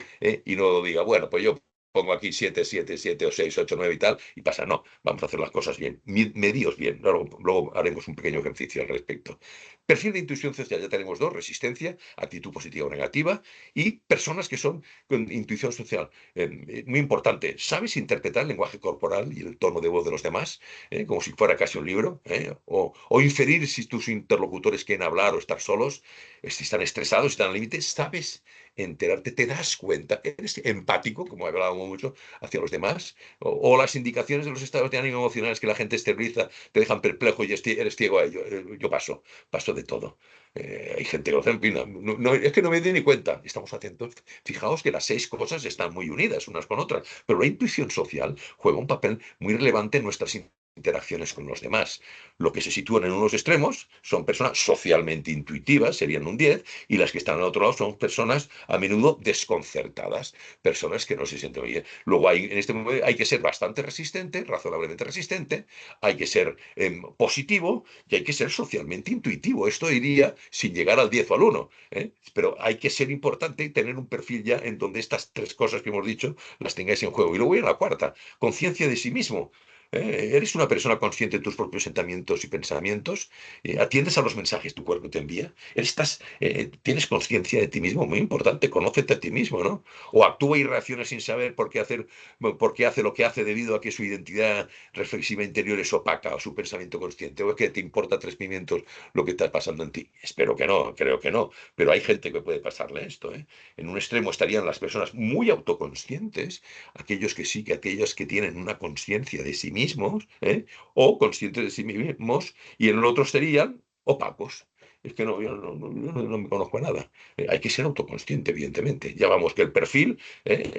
y no diga, bueno, pues yo pongo aquí 7, 7, 7 o 6, 8, 9 y tal, y pasa, no, vamos a hacer las cosas bien, medíos bien. Luego haremos un pequeño ejercicio al respecto. Perfil de intuición social, ya tenemos 2, resistencia, actitud positiva o negativa, y personas que son con intuición social. Muy importante, ¿sabes interpretar el lenguaje corporal y el tono de voz de los demás? Como si fuera casi un libro, o inferir si tus interlocutores quieren hablar o estar solos, si están estresados, si están al límite. ¿Sabes enterarte? ¿Te das cuenta? ¿Eres empático, como hablábamos mucho, hacia los demás? O las indicaciones de los estados de ánimo emocionales que la gente exterioriza te dejan perplejo y eres ciego a ello. Yo paso de todo. Hay gente que lo hace, en fin, es que no me di ni cuenta. Estamos atentos. Fijaos que las 6 cosas están muy unidas unas con otras, pero la intuición social juega un papel muy relevante en nuestras interacciones con los demás. Lo que se sitúan en unos extremos son personas socialmente intuitivas, serían un 10, y las que están al otro lado son personas a menudo desconcertadas, personas que no se sienten bien. Luego en este momento hay que ser bastante resistente, razonablemente resistente, hay que ser positivo y hay que ser socialmente intuitivo. Esto iría sin llegar al 10 o al 1, pero hay que ser importante y tener un perfil ya en donde estas 3 cosas que hemos dicho las tengáis en juego. Y luego voy a la cuarta, conciencia de sí mismo. ¿Eres una persona consciente de tus propios sentimientos y pensamientos? ¿Atiendes a los mensajes que tu cuerpo te envía? ¿Tienes conciencia de ti mismo? Muy importante, conócete a ti mismo, ¿no? O actúa y reacciona sin saber por qué hace lo que hace debido a que su identidad reflexiva interior es opaca, o su pensamiento consciente, o es que te importa 3 pimientos lo que está pasando en ti. Espero que no, creo que no, pero hay gente que puede pasarle esto. En un extremo estarían las personas muy autoconscientes, aquellos que tienen una conciencia de sí mismos, o conscientes de sí mismos, y en el otro serían opacos. Es que yo no me conozco a nada. Hay que ser autoconsciente, evidentemente. Ya vamos que el perfil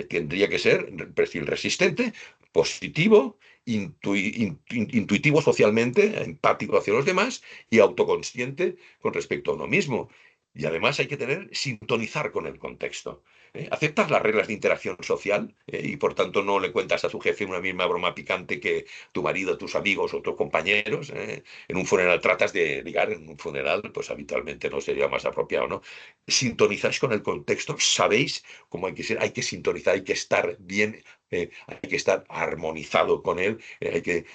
tendría que ser perfil resistente, positivo, intuitivo socialmente, empático hacia los demás y autoconsciente con respecto a uno mismo. Y además hay que sintonizar con el contexto. ¿Aceptas las reglas de interacción social y por tanto no le cuentas a tu jefe una misma broma picante que tu marido, tus amigos o tus compañeros? En un funeral tratas de ligar, en un funeral pues habitualmente no sería más apropiado, ¿no? Sintonizáis con el contexto, sabéis cómo hay que ser, hay que sintonizar, hay que estar bien, hay que estar armonizado con él, hay que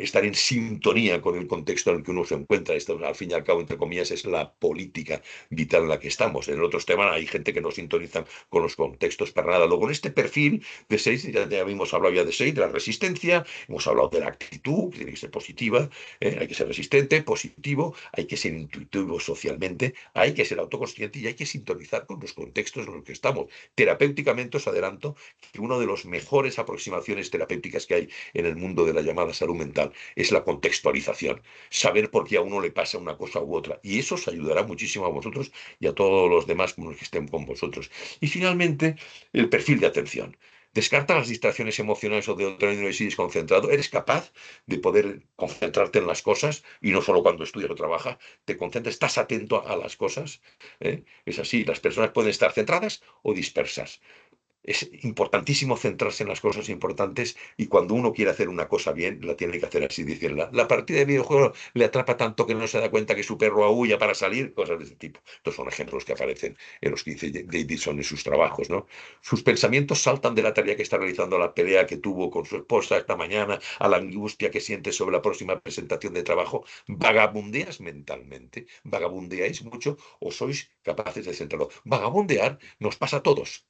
estar en sintonía con el contexto en el que uno se encuentra. Esto, al fin y al cabo, entre comillas, es la política vital en la que estamos. En otros temas hay gente que no sintoniza con los contextos para nada. Luego, en este perfil de 6, ya hemos hablado ya de 6, de la resistencia, hemos hablado de la actitud, que tiene que ser positiva, hay que ser resistente, positivo, hay que ser intuitivo socialmente, hay que ser autoconsciente y hay que sintonizar con los contextos en los que estamos. Terapéuticamente os adelanto que uno de de las mejores aproximaciones terapéuticas que hay en el mundo de la llamada salud mental es la contextualización, saber por qué a uno le pasa una cosa u otra. Y eso os ayudará muchísimo a vosotros y a todos los demás que estén con vosotros. Y finalmente, el perfil de atención. Descarta las distracciones emocionales o de otra índole si eres concentrado. Eres capaz de poder concentrarte en las cosas y no solo cuando estudias o trabajas. Te concentras, estás atento a las cosas. Es así. Las personas pueden estar centradas o dispersas. Es importantísimo centrarse en las cosas importantes y cuando uno quiere hacer una cosa bien, la tiene que hacer así. Dicen, la partida de videojuego le atrapa tanto que no se da cuenta que su perro aúlla para salir, cosas de ese tipo. Estos son ejemplos que aparecen en los que dice Davidson en sus trabajos, ¿no? Sus pensamientos saltan de la tarea que está realizando a la pelea que tuvo con su esposa esta mañana, a la angustia que siente sobre la próxima presentación de trabajo. ¿Vagabundeas mentalmente? ¿Vagabundeáis mucho o sois capaces de centrarlo? Vagabundear nos pasa a todos.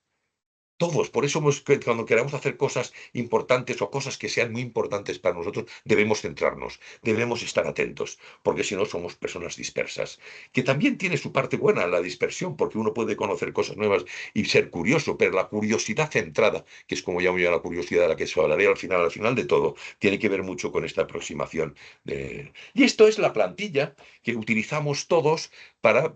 Todos, por eso cuando queramos hacer cosas importantes o cosas que sean muy importantes para nosotros, debemos centrarnos, debemos estar atentos, porque si no somos personas dispersas. Que también tiene su parte buena la dispersión, porque uno puede conocer cosas nuevas y ser curioso, pero la curiosidad centrada, que es como llamo yo la curiosidad de la que os hablaré al final de todo, tiene que ver mucho con esta aproximación. Y esto es la plantilla que utilizamos todos para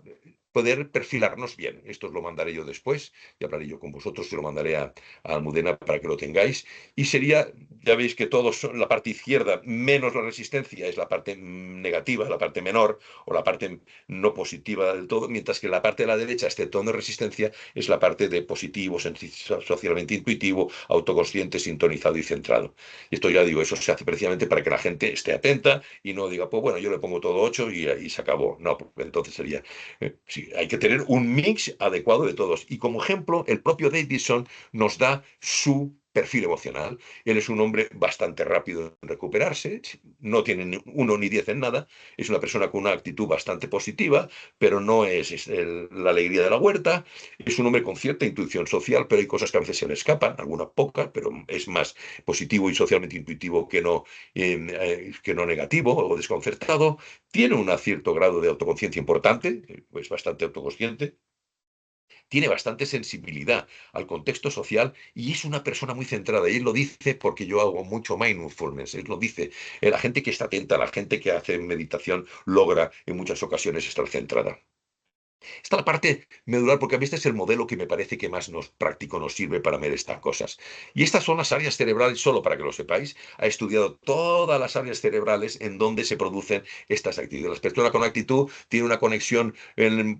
poder perfilarnos bien. Esto os lo mandaré yo después y hablaré yo con vosotros, se lo mandaré a Almudena para que lo tengáis. Y sería, ya veis que todos son la parte izquierda menos la resistencia, es la parte negativa, la parte menor o la parte no positiva del todo, mientras que la parte de la derecha, exceptuando resistencia, es la parte de positivo, socialmente intuitivo, autoconsciente, sintonizado y centrado. Y esto ya digo, eso se hace precisamente para que la gente esté atenta y no diga, pues bueno, yo le pongo todo 8 y se acabó. No, pues entonces sería sí, hay que tener un mix adecuado de todos. Y como ejemplo, el propio Davidson nos da su perfil emocional. Él es un hombre bastante rápido en recuperarse, no tiene ni 1 ni 10 en nada, es una persona con una actitud bastante positiva, pero no es la alegría de la huerta, es un hombre con cierta intuición social, pero hay cosas que a veces se le escapan, algunas pocas, pero es más positivo y socialmente intuitivo que no negativo o desconcertado. Tiene un cierto grado de autoconciencia importante, es bastante autoconsciente, tiene bastante sensibilidad al contexto social y es una persona muy centrada. Y él lo dice porque yo hago mucho mindfulness, él lo dice. La gente que está atenta, la gente que hace meditación logra en muchas ocasiones estar centrada. Está la parte medular, porque a mí este es el modelo que me parece que más práctico nos sirve para ver estas cosas. Y estas son las áreas cerebrales, solo para que lo sepáis. Ha estudiado todas las áreas cerebrales en donde se producen estas actividades. La persona con actitud tiene una conexión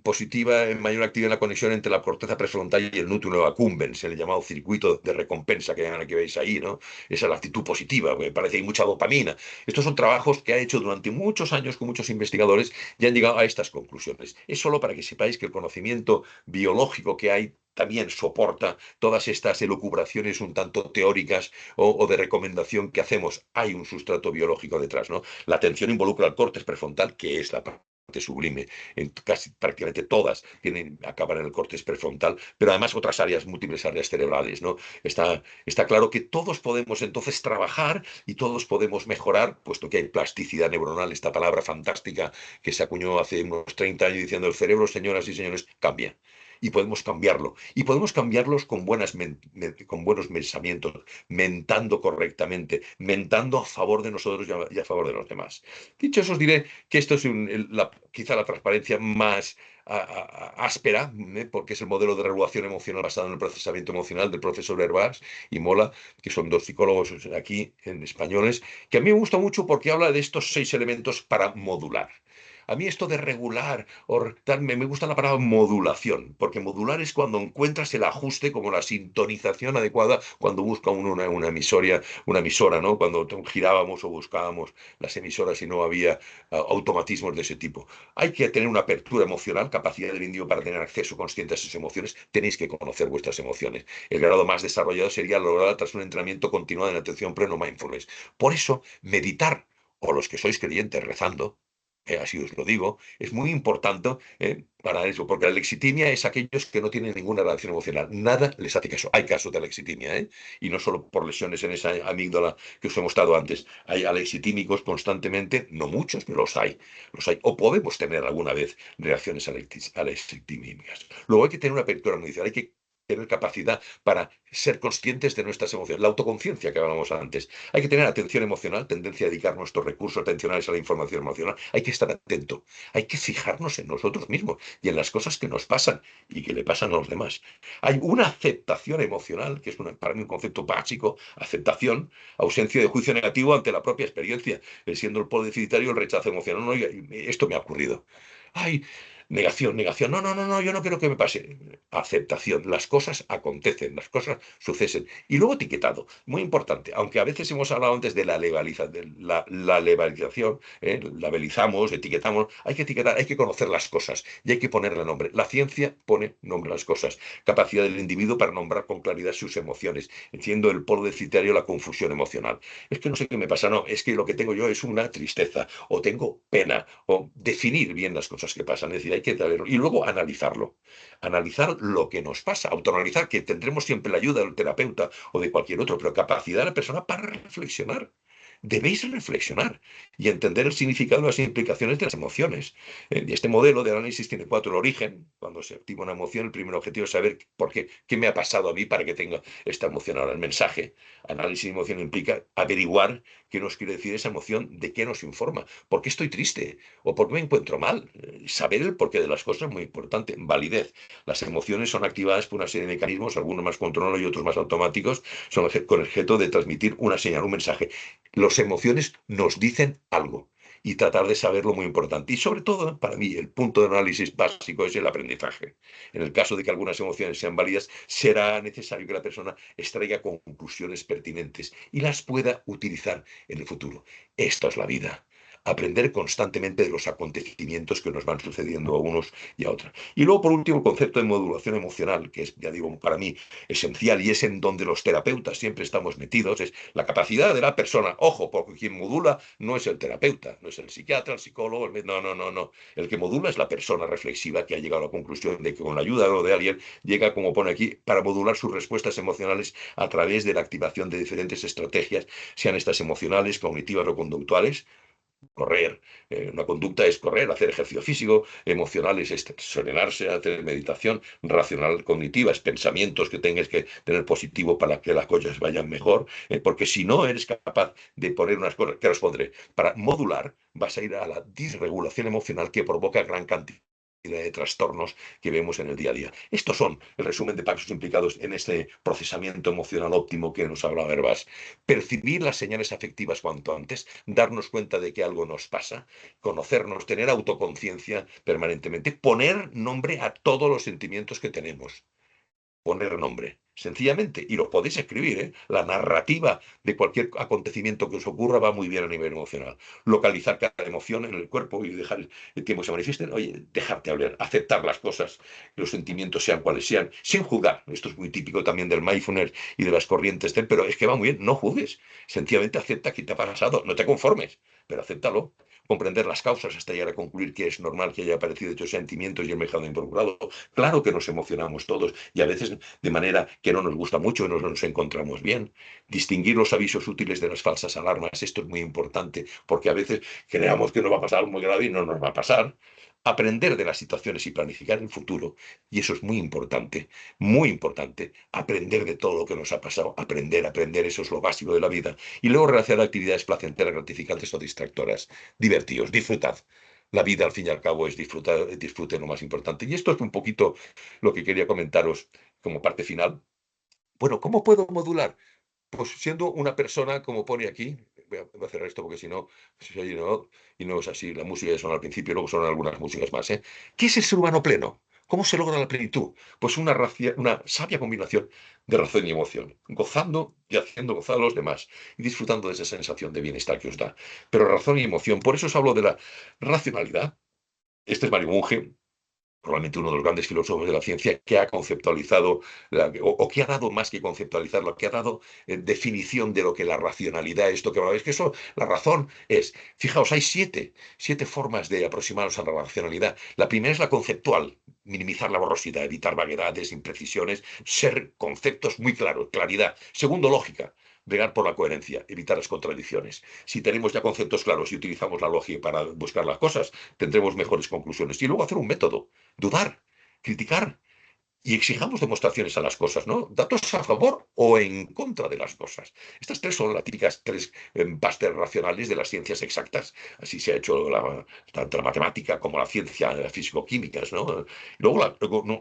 positiva, en mayor actividad en la conexión entre la corteza prefrontal y el núcleo accumbens, el llamado circuito de recompensa que veis ahí, ¿no? Esa es la actitud positiva, me parece que hay mucha dopamina. Estos son trabajos que ha hecho durante muchos años con muchos investigadores y han llegado a estas conclusiones. Es solo para que sepáis que el conocimiento biológico que hay también soporta todas estas elucubraciones un tanto teóricas o de recomendación que hacemos. Hay un sustrato biológico detrás, ¿no? La atención involucra al córtex prefrontal, que es la parte sublime, en casi prácticamente todas acaban en el córtex prefrontal, pero además otras áreas, múltiples áreas cerebrales, ¿no? Está claro que todos podemos entonces trabajar y todos podemos mejorar, puesto que hay plasticidad neuronal, esta palabra fantástica que se acuñó hace unos 30 años diciendo el cerebro, señoras y señores, cambia. Y podemos cambiarlo. Y podemos cambiarlos con con buenos pensamientos, mentando correctamente, mentando a favor de nosotros y a favor de los demás. Dicho eso, os diré que esto es quizá la transparencia más áspera, porque es el modelo de regulación emocional basado en el procesamiento emocional del profesor Herbás y Mola, que son dos psicólogos aquí en españoles, que a mí me gusta mucho porque habla de estos 6 elementos para modular. A mí esto de regular o tal, me gusta la palabra modulación, porque modular es cuando encuentras el ajuste, como la sintonización adecuada, cuando busca uno una emisora, ¿no? Cuando girábamos o buscábamos las emisoras y no había automatismos de ese tipo. Hay que tener una apertura emocional, capacidad del individuo para tener acceso consciente a sus emociones. Tenéis que conocer vuestras emociones. El grado más desarrollado sería lograr tras un entrenamiento continuado en atención pleno mindfulness. Por eso, meditar, o los que sois creyentes rezando, así os lo digo, es muy importante para eso, porque la lexitimia es aquellos que no tienen ninguna reacción emocional. Nada les hace caso. Hay casos de alexitimia, y no solo por lesiones en esa amígdala que os he mostrado antes. Hay alexitímicos constantemente, no muchos, pero los hay. Los hay. O podemos tener alguna vez reacciones alexitímicas. Luego hay que tener una apertura mundial, hay que tener capacidad para ser conscientes de nuestras emociones. La autoconciencia que hablábamos antes. Hay que tener atención emocional, tendencia a dedicar nuestros recursos atencionales a la información emocional. Hay que estar atento. Hay que fijarnos en nosotros mismos y en las cosas que nos pasan y que le pasan a los demás. Hay una aceptación emocional, que es para mí un concepto básico, aceptación, ausencia de juicio negativo ante la propia experiencia, siendo el polo deficitario el rechazo emocional. No, esto me ha ocurrido. Ay, negación, negación. No, no, no, no, yo no quiero que me pase. Aceptación. Las cosas acontecen, las cosas suceden. Y luego etiquetado. Muy importante. Aunque a veces hemos hablado antes de la legalización, labelizamos, etiquetamos. Hay que etiquetar, hay que conocer las cosas y hay que ponerle nombre. La ciencia pone nombre a las cosas. Capacidad del individuo para nombrar con claridad sus emociones, siendo el polo deficitario la confusión emocional. Es que no sé qué me pasa, no, es que lo que tengo yo es una tristeza, o tengo pena, o definir bien las cosas que pasan. Es decir, hay que saberlo. Y luego analizarlo. Analizar lo que nos pasa, autoanalizar, que tendremos siempre la ayuda del terapeuta o de cualquier otro, pero capacidad de la persona para reflexionar. Debéis reflexionar y entender el significado y las implicaciones de las emociones. Y este modelo de análisis tiene 4: el origen. Cuando se activa una emoción, el primer objetivo es saber por qué me ha pasado a mí para que tenga esta emoción. Ahora, el mensaje. Análisis de emoción implica averiguar qué nos quiere decir esa emoción, de qué nos informa, por qué estoy triste o por qué me encuentro mal. Saber el porqué de las cosas es muy importante. Validez. Las emociones son activadas por una serie de mecanismos, algunos más controlados y otros más automáticos, son con el objeto de transmitir una señal, un mensaje. Las emociones nos dicen algo y tratar de saberlo muy importante. Y sobre todo, para mí, el punto de análisis básico es el aprendizaje. En el caso de que algunas emociones sean válidas, será necesario que la persona extraiga conclusiones pertinentes y las pueda utilizar en el futuro. Esto es la vida. Aprender constantemente de los acontecimientos que nos van sucediendo a unos y a otros. Y luego, por último, el concepto de modulación emocional, que es, ya digo, para mí esencial y es en donde los terapeutas siempre estamos metidos, es la capacidad de la persona. Ojo, porque quien modula no es el terapeuta, no es el psiquiatra, el psicólogo, no, no, no, no. El que modula es la persona reflexiva que ha llegado a la conclusión de que con la ayuda de alguien llega, como pone aquí, para modular sus respuestas emocionales a través de la activación de diferentes estrategias, sean estas emocionales, cognitivas o conductuales. Correr, una conducta es correr, hacer ejercicio físico, emocional es serenarse, hacer meditación, racional cognitiva es pensamientos que tengas que tener positivo para que las cosas vayan mejor, porque si no eres capaz de poner unas cosas, que os pondré, para modular, vas a ir a la disregulación emocional que provoca gran cantidad de trastornos que vemos en el día a día. Estos son el resumen de pasos implicados en este procesamiento emocional óptimo que nos hablaba Herbás. Percibir las señales afectivas cuanto antes, darnos cuenta de que algo nos pasa, conocernos, tener autoconciencia permanentemente, poner nombre a todos los sentimientos que tenemos. Poner nombre, sencillamente, y lo podéis escribir, ¿eh? La narrativa de cualquier acontecimiento que os ocurra va muy bien a nivel emocional. Localizar cada emoción en el cuerpo y dejar el tiempo que se manifiesten, oye, dejarte hablar, aceptar las cosas, que los sentimientos sean cuales sean, sin juzgar. Esto es muy típico también del mindfulness y de las corrientes, pero es que va muy bien, no juzgues, sencillamente acepta que te ha pasado, no te conformes, pero acéptalo. Comprender las causas hasta llegar a concluir que es normal que haya aparecido estos sentimientos y el mercado involucrado. Claro que nos emocionamos todos y a veces de manera que no nos gusta mucho y no nos encontramos bien. Distinguir los avisos útiles de las falsas alarmas, esto es muy importante, porque a veces creamos que nos va a pasar algo muy grave y no nos va a pasar. Aprender de las situaciones y planificar el futuro, y eso es muy importante, aprender de todo lo que nos ha pasado, aprender, eso es lo básico de la vida, y luego realizar actividades placenteras, gratificantes o distractoras. Divertíos, disfrutad. La vida, al fin y al cabo, es disfrutar, disfrute lo más importante. Y esto es un poquito lo que quería comentaros como parte final. Bueno, ¿cómo puedo modular? Pues siendo una persona, como pone aquí, voy a cerrar esto porque si no, se oye, ¿no? Y no es así, la música ya suena al principio, luego son algunas músicas más, ¿eh? ¿Qué es el ser humano pleno? ¿Cómo se logra la plenitud? Pues una sabia combinación de razón y emoción, gozando y haciendo gozar a los demás y disfrutando de esa sensación de bienestar que os da. Pero razón y emoción, por eso os hablo de la racionalidad. Este es Mario Bunge, probablemente uno de los grandes filósofos de la ciencia, que ha conceptualizado, o que ha dado más que conceptualizarlo, que ha dado definición de lo que la racionalidad es. Esto que es que eso, la razón es, fijaos, hay siete formas de aproximarnos a la racionalidad. La primera es la conceptual, minimizar la borrosidad, evitar vaguedades, imprecisiones, ser conceptos muy claros, claridad. Segundo, lógica. Bregar por la coherencia, evitar las contradicciones. Si tenemos ya conceptos claros y utilizamos la lógica para buscar las cosas, tendremos mejores conclusiones. Y luego hacer un método. Dudar, criticar, y exijamos demostraciones a las cosas, ¿no? Datos a favor o en contra de las cosas. Estas tres son las típicas tres bases racionales de las ciencias exactas. Así se ha hecho tanto la matemática como la ciencia físico-químicas, ¿no? Luego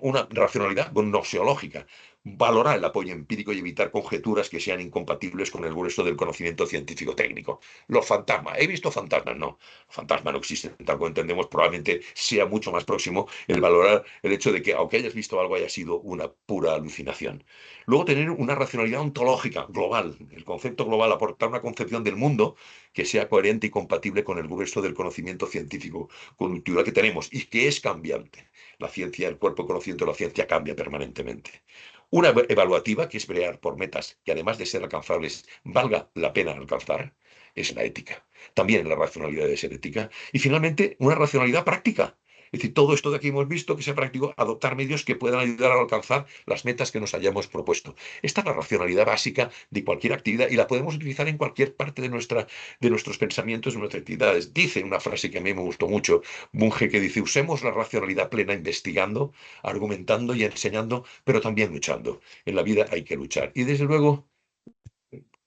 una racionalidad gnoseológica. Valorar el apoyo empírico y evitar conjeturas que sean incompatibles con el grueso del conocimiento científico-técnico. Los fantasmas. ¿He visto fantasmas? No. Fantasmas no existen, tal como entendemos. Probablemente sea mucho más próximo el valorar el hecho de que, aunque hayas visto algo, haya sido una pura alucinación. Luego, tener una racionalidad ontológica global. El concepto global, aportar una concepción del mundo que sea coherente y compatible con el grueso del conocimiento científico cultural que tenemos y que es cambiante. La ciencia, el cuerpo de conocimiento de la ciencia cambia permanentemente. Una evaluativa, que es brear por metas que, además de ser alcanzables, valga la pena alcanzar, es la ética. También la racionalidad debe ser ética. Y finalmente, una racionalidad práctica. Es decir, todo esto de aquí hemos visto que sea práctico, adoptar medios que puedan ayudar a alcanzar las metas que nos hayamos propuesto. Esta es la racionalidad básica de cualquier actividad y la podemos utilizar en cualquier parte de nuestros pensamientos, de nuestras actividades. Dice una frase que a mí me gustó mucho, Bunge, que dice: usemos la racionalidad plena investigando, argumentando y enseñando, pero también luchando. En la vida hay que luchar. Y desde luego,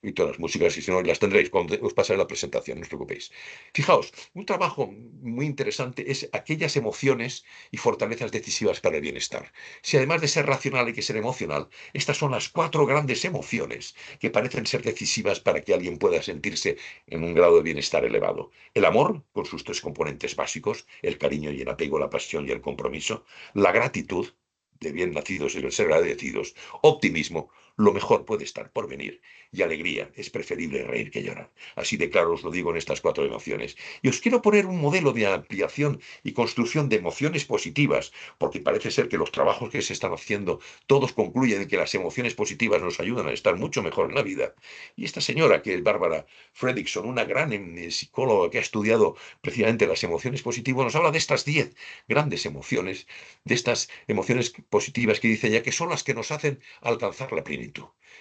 y todas las músicas, y si no, las tendréis cuando os pasaré la presentación, no os preocupéis. Fijaos, un trabajo muy interesante es aquellas emociones y fortalezas decisivas para el bienestar. Si además de ser racional hay que ser emocional, estas son las 4 grandes emociones que parecen ser decisivas para que alguien pueda sentirse en un grado de bienestar elevado. El amor, con sus 3 componentes básicos, el cariño y el apego, la pasión y el compromiso. La gratitud, de bien nacidos y el ser agradecidos. Optimismo, lo mejor puede estar por venir. Y alegría, es preferible reír que llorar. Así de claro os lo digo en estas 4 emociones. Y os quiero poner un modelo de ampliación y construcción de emociones positivas, porque parece ser que los trabajos que se están haciendo todos concluyen en que las emociones positivas nos ayudan a estar mucho mejor en la vida. Y esta señora, que es Bárbara Fredrickson, una gran psicóloga que ha estudiado precisamente las emociones positivas, nos habla de estas 10 grandes emociones, de estas emociones positivas que dice ella, que son las que nos hacen alcanzar la plenitud.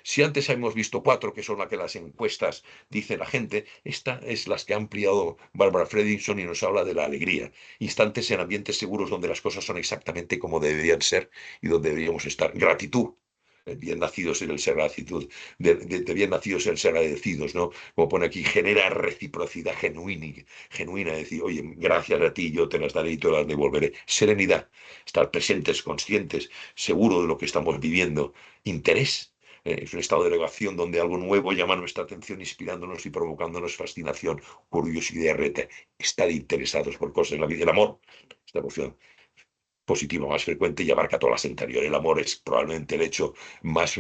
Si antes hemos visto 4, que son las que las encuestas dice la gente, esta es las que ha ampliado Barbara Fredrickson y nos habla de la alegría. Instantes en ambientes seguros donde las cosas son exactamente como deberían ser y donde deberíamos estar. Gratitud. Bien nacidos en el ser gratitud, de bien nacidos en el ser agradecidos, ¿no? Como pone aquí, genera reciprocidad genuina, decir, oye, gracias a ti yo te las daré y te las devolveré. Serenidad, estar presentes, conscientes, seguro de lo que estamos viviendo. Interés. Es un estado de elevación donde algo nuevo llama nuestra atención, inspirándonos y provocándonos fascinación, curiosidad, rete. Estar interesados por cosas en la vida. El amor, esta emoción positiva más frecuente y abarca todas las anteriores. El amor es probablemente el hecho más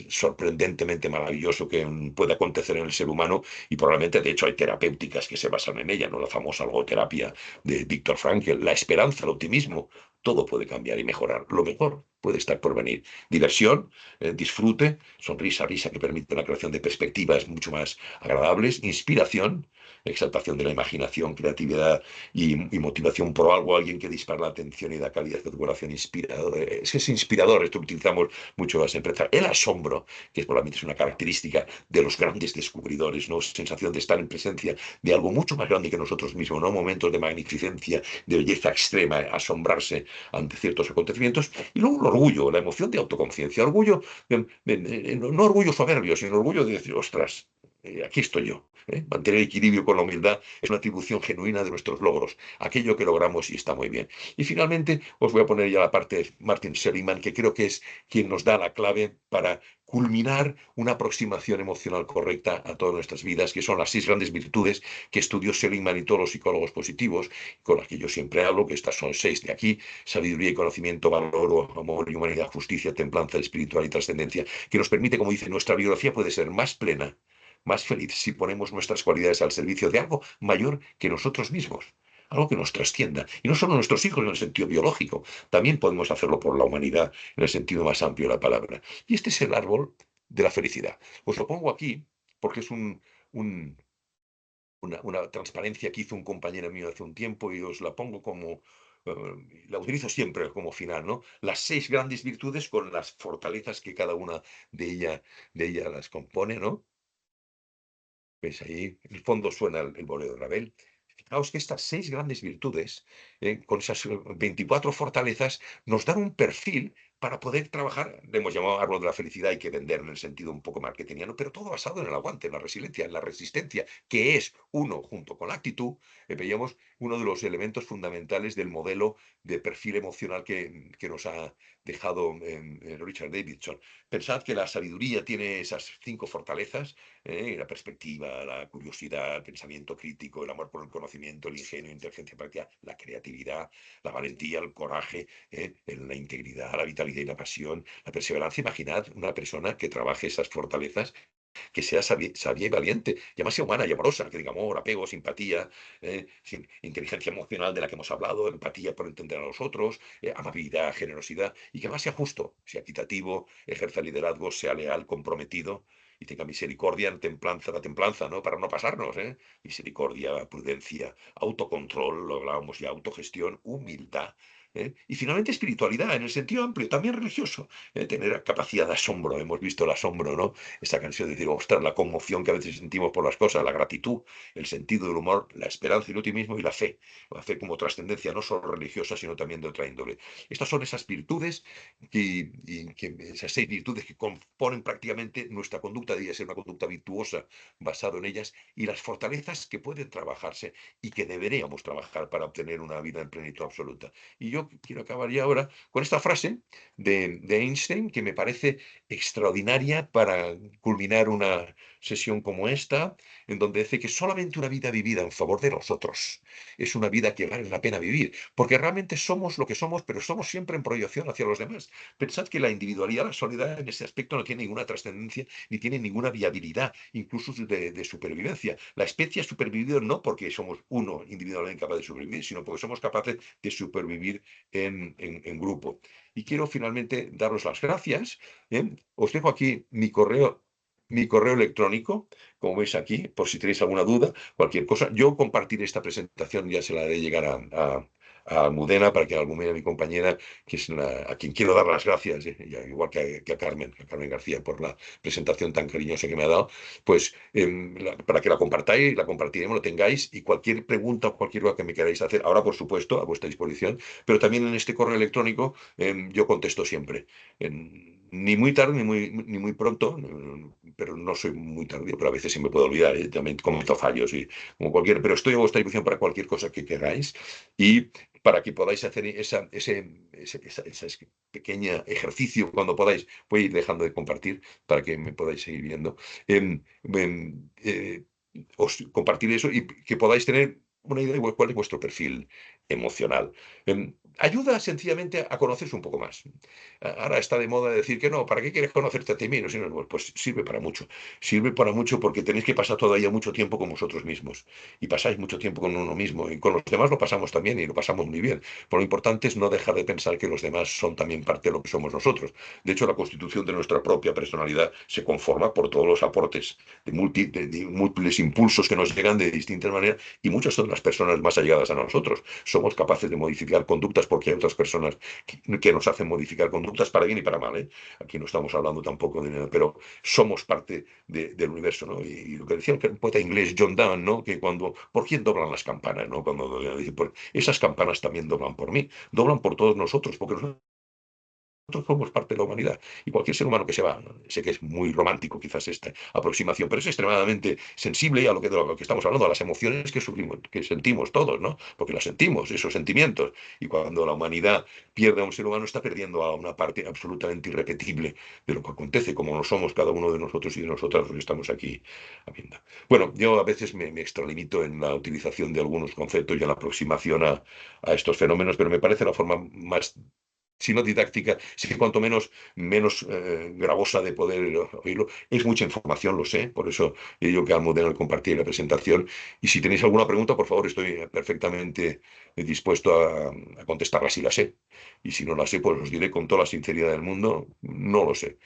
sorprendentemente maravilloso que puede acontecer en el ser humano y probablemente, de hecho, hay terapéuticas que se basan en ella, ¿no? La famosa logoterapia de Viktor Frankl, la esperanza, el optimismo, todo puede cambiar y mejorar. Lo mejor puede estar por venir. Diversión, disfrute, sonrisa, risa que permite la creación de perspectivas mucho más agradables, inspiración, exaltación de la imaginación, creatividad y motivación por algo, alguien que dispara la atención y da calidad de tu corazón inspirador. Es que es inspirador, esto utilizamos mucho las empresas. El asombro, que probablemente es una característica de los grandes descubridores, ¿no? Sensación de estar en presencia de algo mucho más grande que nosotros mismos, ¿no? Momentos de magnificencia, de belleza extrema, asombrarse ante ciertos acontecimientos. Y luego el orgullo, la emoción de autoconciencia. Orgullo, no orgullo soberbio, sino orgullo de decir, ostras, aquí estoy yo. Mantener equilibrio con la humildad es una atribución genuina de nuestros logros, aquello que logramos y está muy bien. Y finalmente os voy a poner ya la parte de Martin Seligman, que creo que es quien nos da la clave para culminar una aproximación emocional correcta a todas nuestras vidas, que son las 6 grandes virtudes que estudió Seligman y todos los psicólogos positivos, con las que yo siempre hablo, que estas son 6 de aquí: sabiduría y conocimiento, valor, amor y humanidad, justicia, templanza, espiritual y trascendencia, que nos permite, como dice, nuestra biografía puede ser más plena, más feliz, si ponemos nuestras cualidades al servicio de algo mayor que nosotros mismos, algo que nos trascienda. Y no solo nuestros hijos en el sentido biológico, también podemos hacerlo por la humanidad en el sentido más amplio de la palabra. Y este es el árbol de la felicidad. Os lo pongo aquí porque es una transparencia que hizo un compañero mío hace un tiempo y os la pongo como... la utilizo siempre como final, ¿no? Las 6 grandes virtudes con las fortalezas que cada una de ellas las compone, ¿no? ¿Ves ahí? En el fondo suena el bolero de Ravel. Fijaos que estas 6 grandes virtudes, con esas 24 fortalezas, nos dan un perfil para poder trabajar. Le hemos llamado árbol de la felicidad, hay que vender en el sentido un poco marketingiano, pero todo basado en el aguante, en la resiliencia, en la resistencia, que es uno, junto con la actitud, veíamos uno de los elementos fundamentales del modelo de perfil emocional que nos ha dejado Richard Davidson. Pensad que la sabiduría tiene esas 5 fortalezas, la perspectiva, la curiosidad, el pensamiento crítico, el amor por el conocimiento, el ingenio, la inteligencia práctica, la creatividad, la valentía, el coraje, la integridad, la vitalidad y la pasión, la perseverancia. Imaginad una persona que trabaje esas fortalezas, que sea sabia y valiente, y además sea humana y amorosa, que diga amor, apego, simpatía, inteligencia emocional de la que hemos hablado, empatía por entender a los otros, amabilidad, generosidad, y que además sea justo, sea equitativo, ejerza liderazgo, sea leal, comprometido, y tenga misericordia, la templanza, ¿no? Para no pasarnos, misericordia, prudencia, autocontrol, lo hablábamos ya, autogestión, humildad. Y finalmente espiritualidad, en el sentido amplio, también religioso, tener capacidad de asombro. Hemos visto el asombro, ¿no? Esa canción de decir, ostras, la conmoción que a veces sentimos por las cosas, la gratitud, el sentido del humor, la esperanza y el optimismo y la fe como trascendencia no solo religiosa, sino también de otra índole. Estas son esas virtudes, esas 6 virtudes que componen prácticamente nuestra conducta, debería ser una conducta virtuosa basada en ellas, y las fortalezas que pueden trabajarse y que deberíamos trabajar para obtener una vida en plenitud absoluta. Y yo quiero acabar ya ahora con esta frase de Einstein, que me parece extraordinaria para culminar una sesión como esta, en donde dice que solamente una vida vivida en favor de los otros es una vida que vale la pena vivir, porque realmente somos lo que somos, pero somos siempre en proyección hacia los demás. Pensad que la individualidad, la soledad en ese aspecto no tiene ninguna trascendencia ni tiene ninguna viabilidad, incluso de supervivencia. La especie ha supervivido no porque somos uno individualmente capaz de sobrevivir, sino porque somos capaces de supervivir en grupo. Y quiero finalmente daros las gracias. Os dejo aquí mi correo electrónico, como veis aquí, por si tenéis alguna duda, cualquier cosa. Yo compartiré esta presentación, ya se la haré llegar a Almudena para que Almudena, mi compañera, que es a quien quiero dar las gracias, igual que a Carmen García, por la presentación tan cariñosa que me ha dado, pues para que la compartáis, la compartiremos, lo tengáis, y cualquier pregunta o cualquier cosa que me queráis hacer, ahora por supuesto, a vuestra disposición, pero también en este correo electrónico yo contesto siempre. Ni muy tarde ni muy pronto, pero no soy muy tardío, pero a veces sí me puedo olvidar, también cometo fallos y como cualquier, pero estoy a vuestra disposición para cualquier cosa que queráis, y para que podáis hacer ese pequeño ejercicio cuando podáis. Voy a ir dejando de compartir para que me podáis seguir viendo. Em, em, eh, Os compartir eso y que podáis tener una idea de cuál es vuestro perfil emocional. Ayuda sencillamente a conocerse un poco más. Ahora está de moda decir que no, ¿para qué quieres conocerte a ti mismo? Si no, pues sirve para mucho. Sirve para mucho porque tenéis que pasar todavía mucho tiempo con vosotros mismos. Y pasáis mucho tiempo con uno mismo. Y con los demás lo pasamos también y lo pasamos muy bien. Pero lo importante es no dejar de pensar que los demás son también parte de lo que somos nosotros. De hecho, la constitución de nuestra propia personalidad se conforma por todos los aportes de múltiples impulsos que nos llegan de distintas maneras, y muchas son las personas más allegadas a nosotros. Somos capaces de modificar conductas porque hay otras personas que nos hacen modificar conductas para bien y para mal. Aquí no estamos hablando tampoco de nada, pero somos parte del universo, ¿no? Y lo que decía el poeta inglés John Donne, ¿no? Que ¿por quién doblan las campanas, ¿no? Cuando dice, esas campanas también doblan por mí, doblan por todos nosotros, porque nosotros somos parte de la humanidad, y cualquier ser humano que se va, ¿no? Sé que es muy romántico quizás esta aproximación, pero es extremadamente sensible a de lo que estamos hablando, a las emociones que sufrimos, que sentimos todos, ¿no? Porque las sentimos, esos sentimientos, y cuando la humanidad pierde a un ser humano, está perdiendo a una parte absolutamente irrepetible de lo que acontece, como no somos cada uno de nosotros y de nosotras los que estamos aquí viendo. Bueno, yo a veces me extralimito en la utilización de algunos conceptos y en la aproximación a estos fenómenos, pero me parece la forma más, si no didáctica, sí que cuanto menos gravosa de poder oírlo. Es mucha información, lo sé, por eso yo que Almudena compartí la presentación. Y si tenéis alguna pregunta, por favor, estoy perfectamente dispuesto a contestarla si la sé. Y si no la sé, pues os diré con toda la sinceridad del mundo, no lo sé.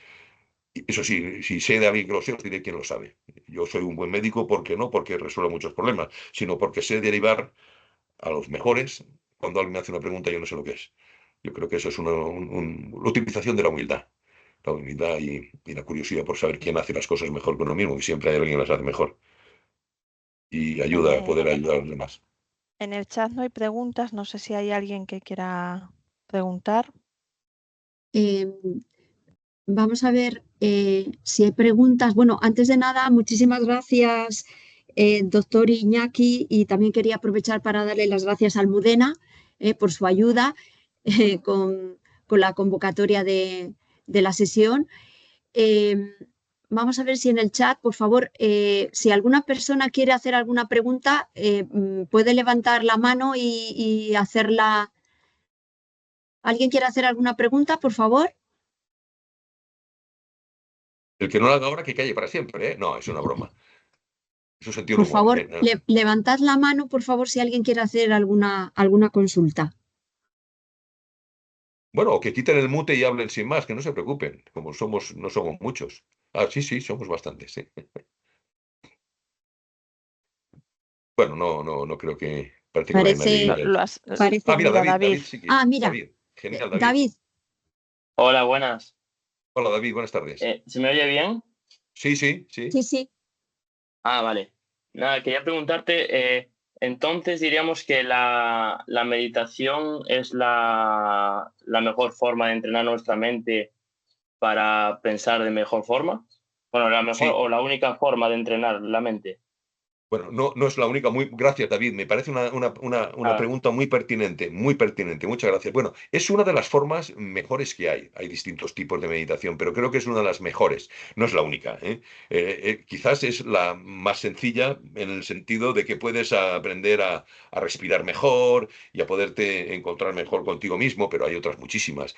Y eso sí, si sé de alguien que lo sé, os diré quién lo sabe. Yo soy un buen médico, porque no porque resuelva muchos problemas, sino porque sé derivar a los mejores cuando alguien me hace una pregunta y yo no sé lo que es. Yo creo que eso es la utilización de la humildad y la curiosidad por saber quién hace las cosas mejor que uno mismo, y siempre hay alguien que las hace mejor y En ayuda a poder ayudar a los demás. en el chat no hay preguntas, no sé si hay alguien que quiera preguntar. Eh, Vamos a ver si hay preguntas. Bueno, antes de nada, muchísimas gracias, doctor Iñaki, y también quería aprovechar para darle las gracias a Almudena por su ayuda con la convocatoria de la sesión. Eh, Vamos a ver si en el chat, por favor, si alguna persona quiere hacer alguna pregunta, puede levantar la mano y hacerla. ¿Alguien quiere hacer alguna pregunta, por favor? El que no lo haga ahora, que calle para siempre, ¿eh? No, es una broma. Es un sentido Por del humor. favor, levantad la mano, por favor, si alguien quiere hacer alguna consulta. Bueno, o que quiten el mute y hablen sin más, que no se preocupen, como no somos muchos. Ah, sí, sí, somos bastantes, sí. Bueno, no creo que... Parece que no hay nadie. Parece, parece. Mira, Mira, David. David sí que... Ah, mira, David, genial, David. David, Hola, buenas. Hola, David, buenas tardes. ¿Se me oye bien? Sí, sí, sí. sí, sí. Ah, vale. Nada, quería preguntarte, entonces diríamos que la meditación es la mejor forma de entrenar nuestra mente para pensar de mejor forma. Bueno, la mejor Sí. o la única forma de entrenar la mente. Bueno, no es la única. Gracias, David. Me parece una Ah, pregunta muy pertinente, muy pertinente. Muchas gracias. Bueno, es una de las formas mejores que hay. Hay distintos tipos de meditación, pero creo que es una de las mejores. No es la única, ¿eh? Quizás es la más sencilla en el sentido de que puedes aprender a respirar mejor y a poderte encontrar mejor contigo mismo, pero hay otras muchísimas.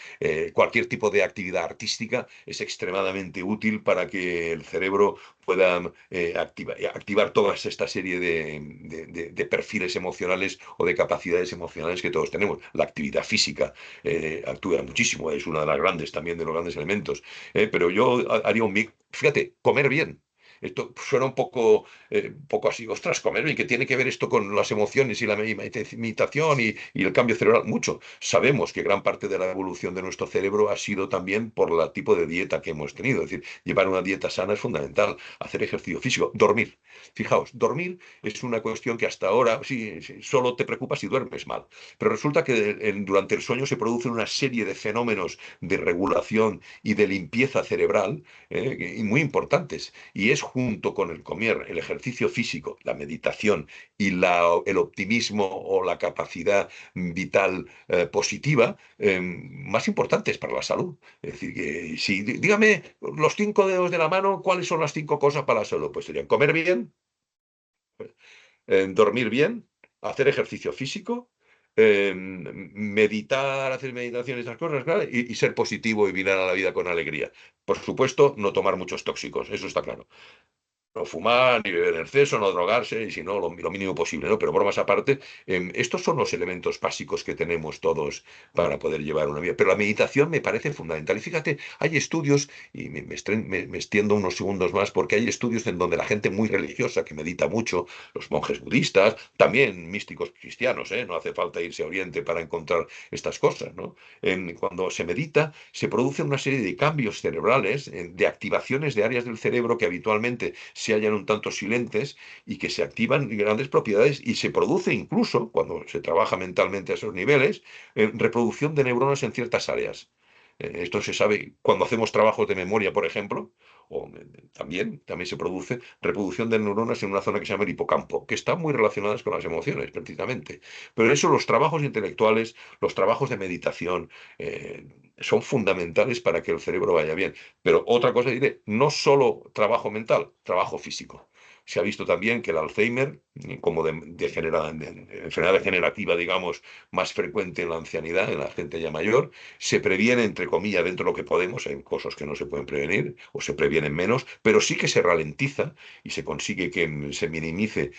Cualquier tipo de actividad artística es extremadamente útil para que el cerebro pueda activar toda esta serie de perfiles emocionales o de capacidades emocionales que todos tenemos. La actividad física actúa muchísimo, es una de las grandes también, de los grandes elementos. Pero yo haría un mix. Fíjate, comer bien. Esto suena poco así, ostras, comer bien, que tiene que ver esto con las emociones y la meditación y el cambio cerebral. Mucho. Sabemos que gran parte de la evolución de nuestro cerebro ha sido también por el tipo de dieta que hemos tenido. Es decir, llevar una dieta sana es fundamental, hacer ejercicio físico, dormir. Fijaos, dormir es una cuestión que hasta ahora sí, solo te preocupa si duermes mal, pero resulta que durante el sueño se producen una serie de fenómenos de regulación y de limpieza cerebral y muy importantes, y es junto con el comer, el ejercicio físico, la meditación y el optimismo o la capacidad vital positiva más importantes para la salud. Es decir, que si, dígame los 5 dedos de la mano, ¿cuáles son las 5 cosas para la salud? Pues serían comer bien, dormir bien, hacer ejercicio físico, meditar, hacer meditación, esas cosas, claro, y ser positivo y mirar a la vida con alegría. Por supuesto, no tomar muchos tóxicos, eso está claro. No fumar, ni beber en exceso, no drogarse, y si no, lo mínimo posible, ¿no? Pero bromas aparte, estos son los elementos básicos que tenemos todos para poder llevar una vida. Pero la meditación me parece fundamental. Y fíjate, hay estudios, y me extiendo unos segundos más, porque hay estudios en donde la gente muy religiosa, que medita mucho, los monjes budistas, también místicos cristianos, ¿eh? No hace falta irse a Oriente para encontrar estas cosas, ¿no? Cuando se medita, se produce una serie de cambios cerebrales, de activaciones de áreas del cerebro que habitualmente se hallan un tanto silentes y que se activan grandes propiedades y se produce incluso, cuando se trabaja mentalmente a esos niveles, reproducción de neuronas en ciertas áreas. Esto se sabe cuando hacemos trabajos de memoria, por ejemplo, o también se produce reproducción de neuronas en una zona que se llama el hipocampo, que están muy relacionadas con las emociones, precisamente. Pero eso, los trabajos intelectuales, los trabajos de meditación, son fundamentales para que el cerebro vaya bien. Pero otra cosa diré, no solo trabajo mental, trabajo físico. Se ha visto también que el Alzheimer, como enfermedad degenerativa, digamos, más frecuente en la ancianidad, en la gente ya mayor, se previene, entre comillas, dentro de lo que podemos, hay cosas que no se pueden prevenir o se previenen menos, pero sí que se ralentiza y se consigue que se minimice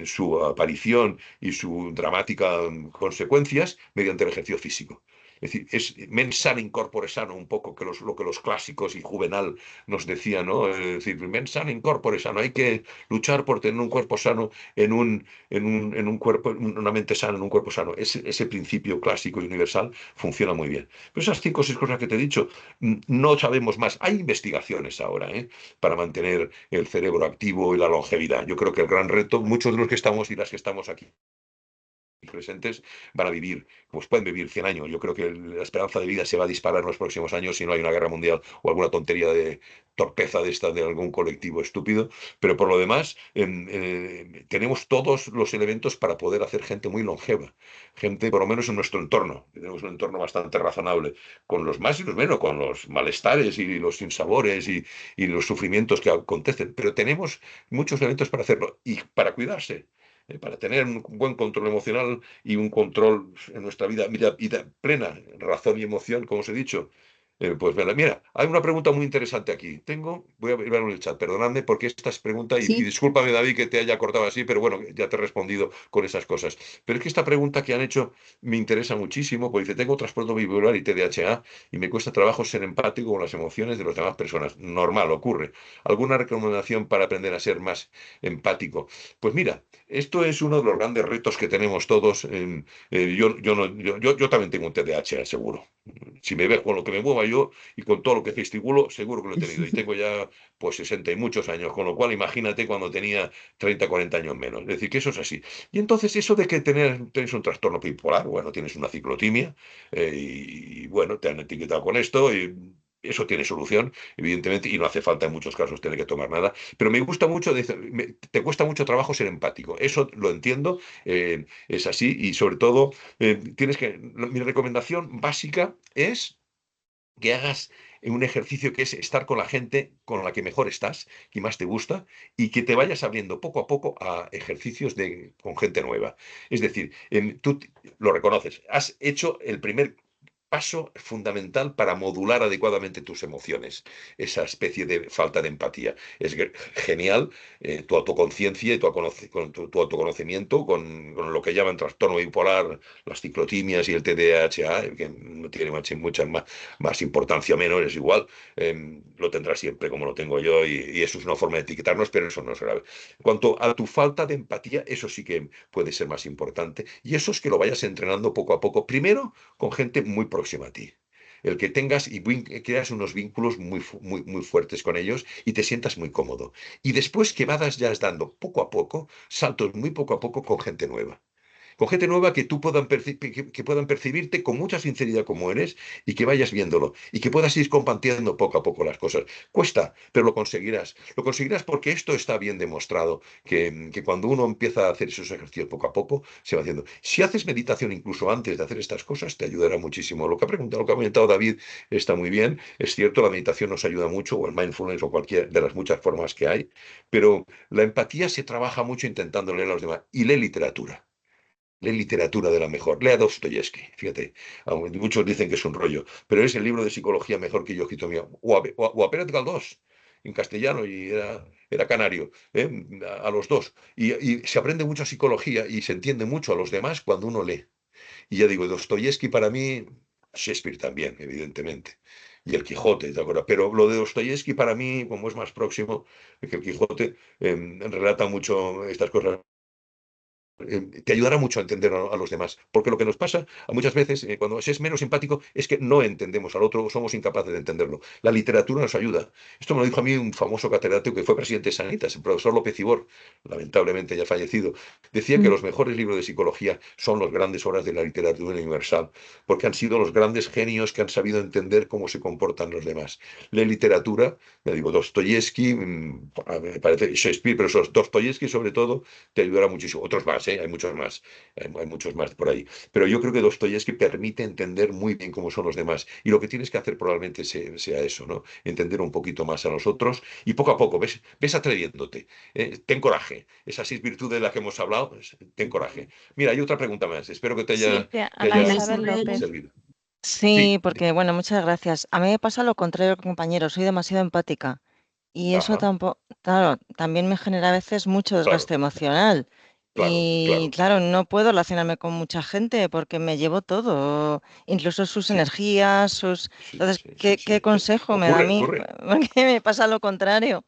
su aparición y su dramática consecuencias mediante el ejercicio físico. Es decir, es mens sana in corpore sano, un poco lo que los clásicos y Juvenal nos decían, ¿no? Es decir, mens sana in corpore sano. Hay que luchar por tener un cuerpo sano en un cuerpo, una mente sana en un cuerpo sano. Ese principio clásico y universal funciona muy bien. Pero esas 5 o 6 cosas que te he dicho, no sabemos más. Hay investigaciones ahora, para mantener el cerebro activo y la longevidad. Yo creo que el gran reto, muchos de los que estamos y las que estamos aquí presentes van a vivir, pues pueden vivir 100 años. Yo creo que la esperanza de vida se va a disparar en los próximos años si no hay una guerra mundial o alguna tontería de torpeza de esta de algún colectivo estúpido. Pero por lo demás, tenemos todos los elementos para poder hacer gente muy longeva. Gente, por lo menos en nuestro entorno. Tenemos un entorno bastante razonable, con los más y los menos, con los malestares y los sinsabores y los sufrimientos que acontecen. Pero tenemos muchos elementos para hacerlo y para cuidarse, para tener un buen control emocional y un control en nuestra vida plena, razón y emoción, como os he dicho. Pues mira, hay una pregunta muy interesante aquí. Voy a ver en el chat, perdonadme porque esta es pregunta, y Sí, discúlpame, David, que te haya cortado así, pero bueno, ya te he respondido con esas cosas. Pero es que esta pregunta que han hecho me interesa muchísimo, porque dice, tengo trastorno bipolar y TDAH y me cuesta trabajo ser empático con las emociones de las demás personas. Normal, ocurre. ¿Alguna recomendación para aprender a ser más empático? Pues mira, esto es uno de los grandes retos que tenemos todos. Yo también tengo un TDAH, seguro. Si me ves con lo que me mueva yo y con todo lo que gesticulo, seguro que lo he tenido. Y tengo ya pues 60 y muchos años, con lo cual imagínate cuando tenía 30, 40 años menos. Es decir, que eso es así. Y entonces eso de que tienes un trastorno bipolar, bueno, tienes una ciclotimia, y bueno, te han etiquetado con esto y eso tiene solución, evidentemente, y no hace falta en muchos casos tener que tomar nada. Pero me gusta mucho, te cuesta mucho trabajo ser empático. Eso lo entiendo, es así, y sobre todo, mi recomendación básica es que hagas un ejercicio que es estar con la gente con la que mejor estás y más te gusta, y que te vayas abriendo poco a poco a ejercicios con gente nueva. Es decir, tú lo reconoces, has hecho el primer paso fundamental para modular adecuadamente tus emociones, esa especie de falta de empatía. Es genial, tu autoconciencia y tu autoconocimiento con lo que llaman trastorno bipolar, las ciclotimias y el TDAH, que no tiene mucha más importancia o menor, es igual, lo tendrás siempre como lo tengo yo, y eso es una forma de etiquetarnos, pero eso no es grave. En cuanto a tu falta de empatía, eso sí que puede ser más importante, y eso es que lo vayas entrenando poco a poco, primero con gente muy próxima a ti. El que tengas y creas unos vínculos muy fuertes con ellos y te sientas muy cómodo. Y después que vayas dando poco a poco, saltos muy poco a poco con gente nueva, con gente nueva que que puedan percibirte con mucha sinceridad como eres, y que vayas viéndolo y que puedas ir compartiendo poco a poco las cosas. Cuesta, pero lo conseguirás. Lo conseguirás porque esto está bien demostrado, que cuando uno empieza a hacer esos ejercicios poco a poco, se va haciendo. Si haces meditación incluso antes de hacer estas cosas, te ayudará muchísimo. Lo que ha comentado David está muy bien. Es cierto, la meditación nos ayuda mucho, o el mindfulness, o cualquier de las muchas formas que hay, pero la empatía se trabaja mucho intentando leer a los demás. Y lee literatura. Lee literatura de la mejor. Lea Dostoyevsky, fíjate. Aunque muchos dicen que es un rollo, pero es el libro de psicología mejor que yo he escrito mío. O a Pérez Galdós, en castellano, y era canario, ¿eh? A los dos. Y se aprende mucho psicología y se entiende mucho a los demás cuando uno lee. Y ya digo, Dostoyevsky para mí, Shakespeare también, evidentemente. Y el Quijote, ¿de acuerdo? Pero lo de Dostoyevsky para mí, como es más próximo que el Quijote, relata mucho estas cosas, te ayudará mucho a entender a los demás. Porque lo que nos pasa a muchas veces, cuando se es menos empático, es que no entendemos al otro, o somos incapaces de entenderlo. La literatura nos ayuda. Esto me lo dijo a mí un famoso catedrático que fue presidente de Sanitas, el profesor López Ibor, lamentablemente ya fallecido. Decía que mm, los mejores libros de psicología son las grandes obras de la literatura universal, porque han sido los grandes genios que han sabido entender cómo se comportan los demás. La literatura, me digo, Dostoyevsky, me parece Shakespeare, pero Dostoyevsky sobre todo te ayudará muchísimo. Otros más, ¿eh? Hay muchos más, hay muchos más por ahí. Pero yo creo que Dostoyevsky permite entender muy bien cómo son los demás. Y lo que tienes que hacer probablemente sea eso, ¿no? Entender un poquito más a los otros, y poco a poco ves atreviéndote. Ten coraje. Esas 6 virtudes de las que hemos hablado, ten coraje. Mira, hay otra pregunta más. Espero que te Sí, haya, de te Ana Ana haya Isabel Isabel. López. servido. Sí, Sí, porque, bueno, muchas gracias. A mí me pasa lo contrario, compañero, soy demasiado empática y eso ajá, tampoco, claro, también me genera a veces mucho claro, desgaste emocional. claro, Y claro. claro, no puedo relacionarme con mucha gente porque me llevo todo, incluso sus Sí, energías, sus... sí, Entonces, sí, sí, ¿qué sí. consejo me da a Ocurre, mí? ocurre. Porque me pasa lo contrario.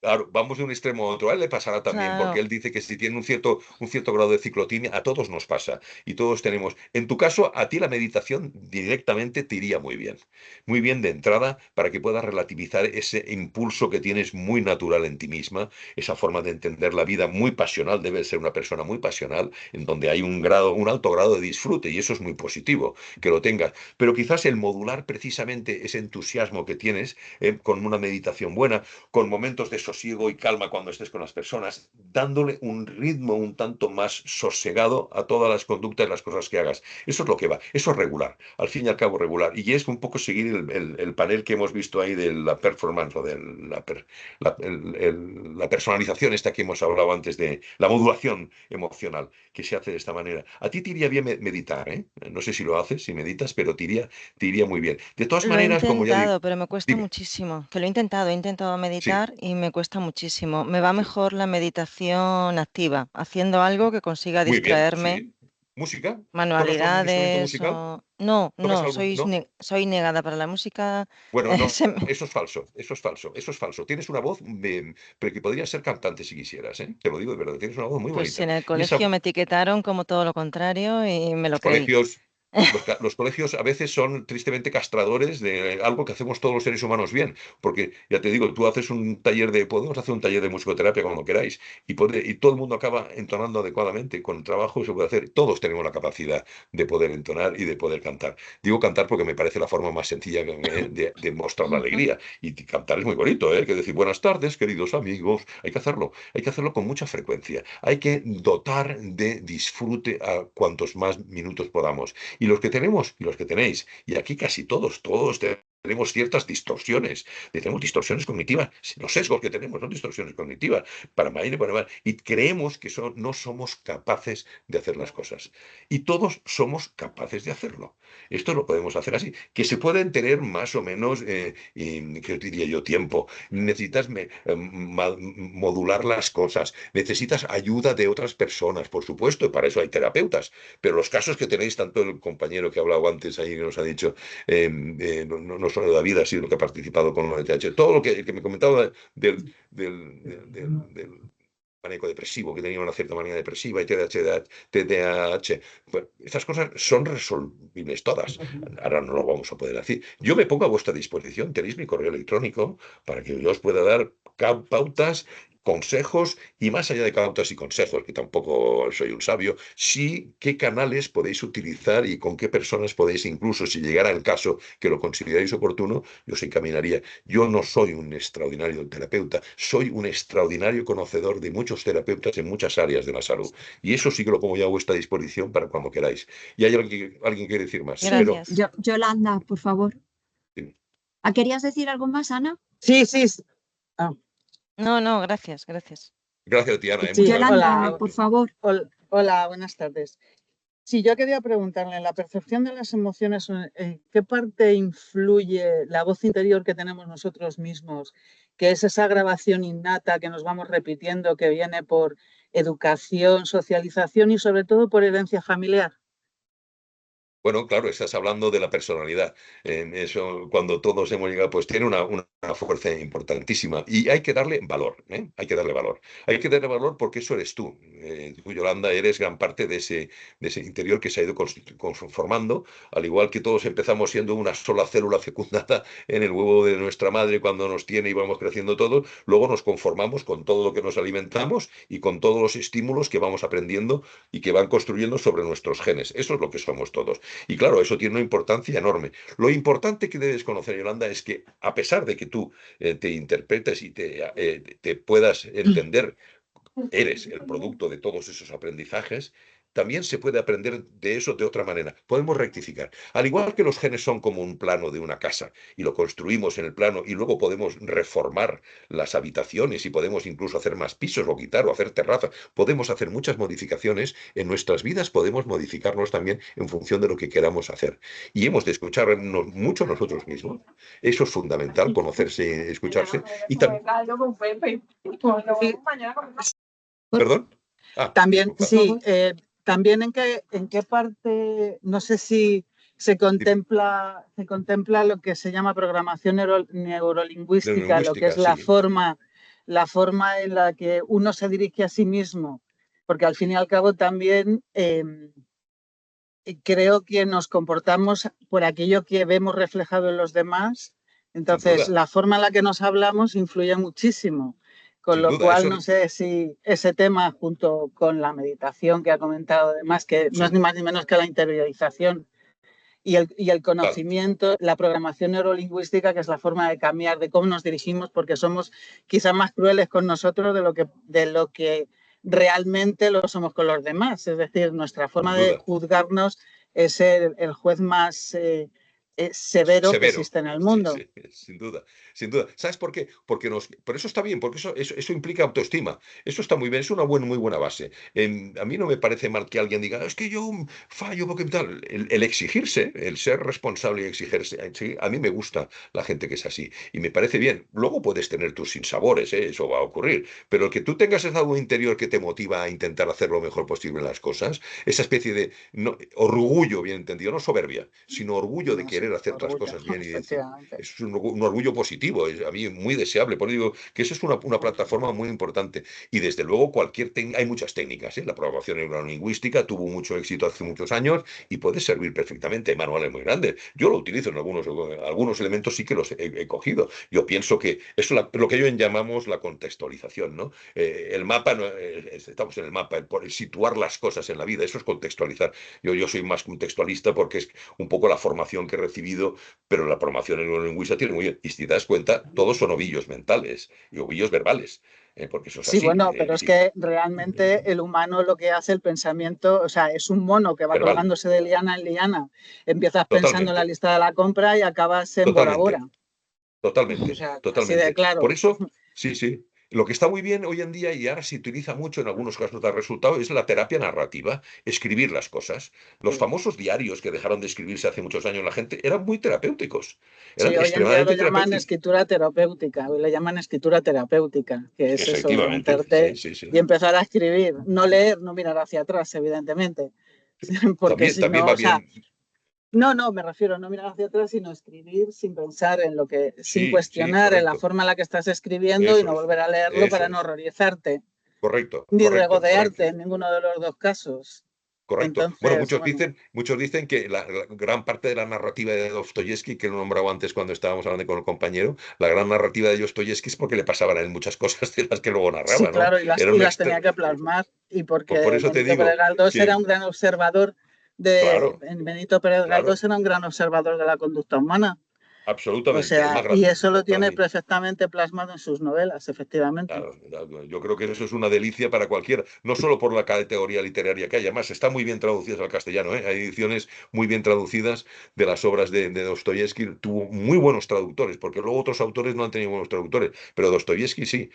Claro, vamos de un extremo a otro. A él le pasará también, porque Claro. él dice que si tiene un cierto grado de ciclotimia, a todos nos pasa. Y todos tenemos. En tu caso, a ti la meditación directamente te iría muy bien. Muy bien de entrada para que puedas relativizar ese impulso que tienes muy natural en ti misma, esa forma de entender la vida muy pasional. Debe ser una persona muy pasional, en donde hay un alto grado de disfrute, y eso es muy positivo, que lo tengas. Pero quizás el modular precisamente ese entusiasmo que tienes con una meditación buena, con momentos de sosiego y calma cuando estés con las personas, dándole un ritmo un tanto más sosegado a todas las conductas y las cosas que hagas. Eso es lo que va, eso es regular, al fin y al cabo regular. Y es un poco seguir el panel que hemos visto ahí de la performance o de la personalización esta que hemos hablado antes, de la modulación emocional que se hace de esta manera. A ti te iría bien meditar, ¿eh? No sé si lo haces, si meditas, pero te iría muy bien. De todas Lo he maneras, como ya digo, intentado, pero me cuesta dime, muchísimo. Que lo he intentado sí, meditar y me cuesta muchísimo. Me va sí. mejor la meditación activa, haciendo algo que consiga Muy bien, distraerme, sí. ¿Música? ¿Tocas algún instrumento manualidades musical? o... No, ¿Tocas no, algo? ¿No? soy negada para la música. Bueno, no, se me- eso es falso, eso es falso, eso es falso. Tienes una voz, pero que podrías ser cantante si quisieras, ¿eh? Te lo digo de verdad, tienes una voz muy Pues bonita. en el Y esa, colegio me etiquetaron como todo lo contrario y me lo los creí. colegios, los colegios a veces son tristemente castradores de algo que hacemos todos los seres humanos bien, porque ya te digo, tú haces un taller podemos hacer un taller de musicoterapia cuando queráis, y todo el mundo acaba entonando adecuadamente. Con el trabajo se puede hacer, todos tenemos la capacidad de poder entonar y de poder cantar. Digo cantar porque me parece la forma más sencilla de mostrar la Ujú. alegría, y cantar es muy bonito, ¿eh? Hay que decir buenas tardes, queridos amigos, hay que hacerlo con mucha frecuencia, hay que dotar de disfrute a cuantos más minutos podamos. Y los que tenemos, y los que tenéis, y aquí casi todos tenemos ciertas distorsiones, tenemos distorsiones cognitivas, los sesgos que tenemos son distorsiones cognitivas, para mal y para mal, y creemos que no somos capaces de hacer las cosas. Y todos somos capaces de hacerlo. Esto lo podemos hacer así, que se pueden tener más o menos, ¿qué diría yo? Tiempo. Necesitas modular las cosas, necesitas ayuda de otras personas, por supuesto, y para eso hay terapeutas. Pero los casos que tenéis, tanto el compañero que ha hablado antes ahí, que nos ha dicho, no solo David ha sido el que ha participado con la NTH, todo lo que me comentaba del manejo depresivo, que tenía una cierta manía depresiva, y TDAH, pues estas cosas son resolvibles todas. Ahora no lo vamos a poder decir. Yo me pongo a vuestra disposición, tenéis mi correo electrónico para que yo os pueda dar pautas, consejos, y más allá de pautas y consejos, que tampoco soy un sabio, sí qué canales podéis utilizar y con qué personas podéis, incluso si llegara el caso que lo consideráis oportuno, yo os encaminaría. Yo no soy un extraordinario terapeuta, soy un extraordinario conocedor de muchos terapeutas en muchas áreas de la salud. Y eso sí que lo pongo ya a vuestra disposición para cuando queráis. ¿Y hay alguien que quiere decir más? Pero, Gracias. Yolanda, por favor. sí. ¿Querías decir algo más, Ana? Sí, sí. Ah, No, no, gracias, gracias. Gracias, Tiana, sí, muchas gracias. Yolanda, por favor. Hola, buenas tardes. Sí, yo quería preguntarle, en la percepción de las emociones, ¿en qué parte influye la voz interior que tenemos nosotros mismos, que es esa grabación innata que nos vamos repitiendo, que viene por educación, socialización y sobre todo por herencia familiar? Bueno, claro, estás hablando de la personalidad. Eso, cuando todos hemos llegado, pues tiene una fuerza importantísima, y hay que darle valor, ¿eh? Hay que darle valor. Hay que darle valor porque eso eres tú. Tú, Yolanda, eres gran parte de ese interior que se ha ido conformando, al igual que todos empezamos siendo una sola célula fecundada en el huevo de nuestra madre cuando nos tiene y vamos creciendo todos. Luego nos conformamos con todo lo que nos alimentamos y con todos los estímulos que vamos aprendiendo y que van construyendo sobre nuestros genes. Eso es lo que somos todos. Y claro, eso tiene una importancia enorme. Lo importante que debes conocer, Yolanda, es que a pesar de que tú te interpretes y te puedas entender, eres el producto de todos esos aprendizajes, también se puede aprender de eso de otra manera. Podemos rectificar. Al igual que los genes son como un plano de una casa y lo construimos en el plano, y luego podemos reformar las habitaciones y podemos incluso hacer más pisos o quitar o hacer terrazas. Podemos hacer muchas modificaciones en nuestras vidas, podemos modificarnos también en función de lo que queramos hacer. Y hemos de escucharnos mucho nosotros mismos. Eso es fundamental, conocerse, escucharse. Y también... ¿Perdón? También, Disculpa. sí, también en qué parte, no sé si se contempla lo que se llama programación neurolingüística, lo que es Lingüística, la sí. forma la forma en la que uno se dirige a sí mismo, porque al fin y al cabo también creo que nos comportamos por aquello que vemos reflejado en los demás. Entonces, duda. la forma en la que nos hablamos influye muchísimo. Con Sin lo duda, cual, eso no sé si ese tema, junto con la meditación que ha comentado, además, que no es sí, ni más ni menos que la interiorización y el claro, conocimiento, la programación neurolingüística, que es la forma de cambiar, de cómo nos dirigimos, porque somos quizás más crueles con nosotros de lo que realmente lo somos con los demás. Es decir, nuestra sin forma de duda. juzgarnos es el juez más severo que Severo. existe en el Sí, mundo. sí, sin duda, sin duda. ¿Sabes por qué? Porque por eso está bien, porque eso implica autoestima. Eso está muy bien, es una muy buena base. A mí no me parece mal que alguien diga, es que yo fallo porque tal. El exigirse, el ser responsable y exigirse, sí, a mí me gusta la gente que es así. Y me parece bien. Luego puedes tener tus sinsabores, ¿eh? Eso va a ocurrir. Pero el que tú tengas ese algo interior que te motiva a intentar hacer lo mejor posible en las cosas, esa especie de orgullo, bien entendido, no soberbia, sino orgullo de No sé, querer hacer las orgullo, cosas bien y decir, efectivamente. eso es un orgullo positivo, es a mí muy deseable. Por eso digo que eso es una plataforma muy importante. Y desde luego hay muchas técnicas, ¿eh? La programación neurolingüística tuvo mucho éxito hace muchos años y puede servir perfectamente. Hay manuales muy grandes. Yo lo utilizo en algunos elementos, sí que los he cogido. Yo pienso que eso es lo que ellos llamamos la contextualización, ¿no? El mapa, estamos en el mapa, por situar las cosas en la vida, eso es contextualizar. Yo soy más contextualista porque es un poco la formación que he recibido, pero la formación en neurolingüística tiene muy bien. Y si te das cuenta, todos son ovillos mentales y ovillos verbales, porque eso es Sí, así, bueno, pero es que realmente el humano lo que hace, el pensamiento, o sea, es un mono que va verbal, colgándose de liana en liana. Empiezas pensando en la totalmente, lista de la compra y acabas en Bora totalmente. Bora. O Totalmente, sea, así de totalmente. Por claro. eso, sí, sí. Lo que está muy bien hoy en día y ahora se utiliza mucho en algunos casos da resultado es la terapia narrativa, escribir las cosas. Los Sí. famosos diarios que dejaron de escribirse hace muchos años la gente eran muy terapéuticos, Sí, eran hoy en día lo extremadamente llaman terapéuticos. escritura terapéutica, hoy le llaman escritura terapéutica, que es eso, Efectivamente, sí, levantarte sí, sí. y empezar a escribir, no leer, no mirar hacia atrás, evidentemente, porque También, si también no, va o sea, bien. no, me refiero a no mirar hacia atrás, sino escribir sin pensar en lo que, sin Sí, sí, cuestionar en la correcto. forma en la que estás escribiendo y Eso no es, volver a leerlo eso para no es. horrorizarte, Correcto, ni correcto, correcto. regodearte en ninguno de los dos casos. Correcto. Bueno, Entonces, bueno, muchos dicen que la gran parte de la narrativa de Dostoyevsky, que lo nombraba antes cuando estábamos hablando con el compañero, la gran narrativa de Dostoyevsky es porque le pasaban a él muchas cosas de las que luego sí, narraba, ¿no? claro, Era y un las extra... tenía que plasmar, y Por porque eso te Benito Pérez digo Galdós era que, un gran observador claro, Benito Pérez Galdós claro, era un gran observador de la conducta humana. O absolutamente, el sea, más y grande eso lo para tiene mí. perfectamente plasmado en sus novelas, efectivamente. Claro, yo creo que eso es una delicia para cualquiera, no solo por la categoría literaria que hay, además está muy bien traducidas al castellano, ¿eh? Hay ediciones muy bien traducidas de las obras de Dostoyevsky, tuvo muy buenos traductores, porque luego otros autores no han tenido buenos traductores, pero Dostoyevsky sí.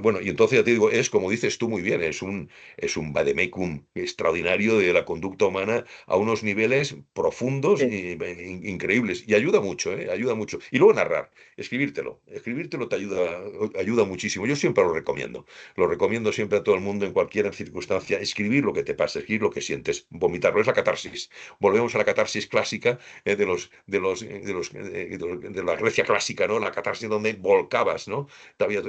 Bueno, y entonces ya te digo, es como dices tú muy bien, es un vademecum extraordinario de la conducta humana a unos niveles profundos Sí. e increíbles, y ayuda mucho, ¿eh? Ayuda mucho. Y luego narrar. Escribírtelo te ayuda muchísimo. Yo siempre lo recomiendo siempre a todo el mundo en cualquier circunstancia. Escribir lo que te pasa, escribir lo que sientes, vomitarlo, es la catarsis. Volvemos a la catarsis clásica de la Grecia clásica, ¿no? La catarsis donde volcabas, ¿no?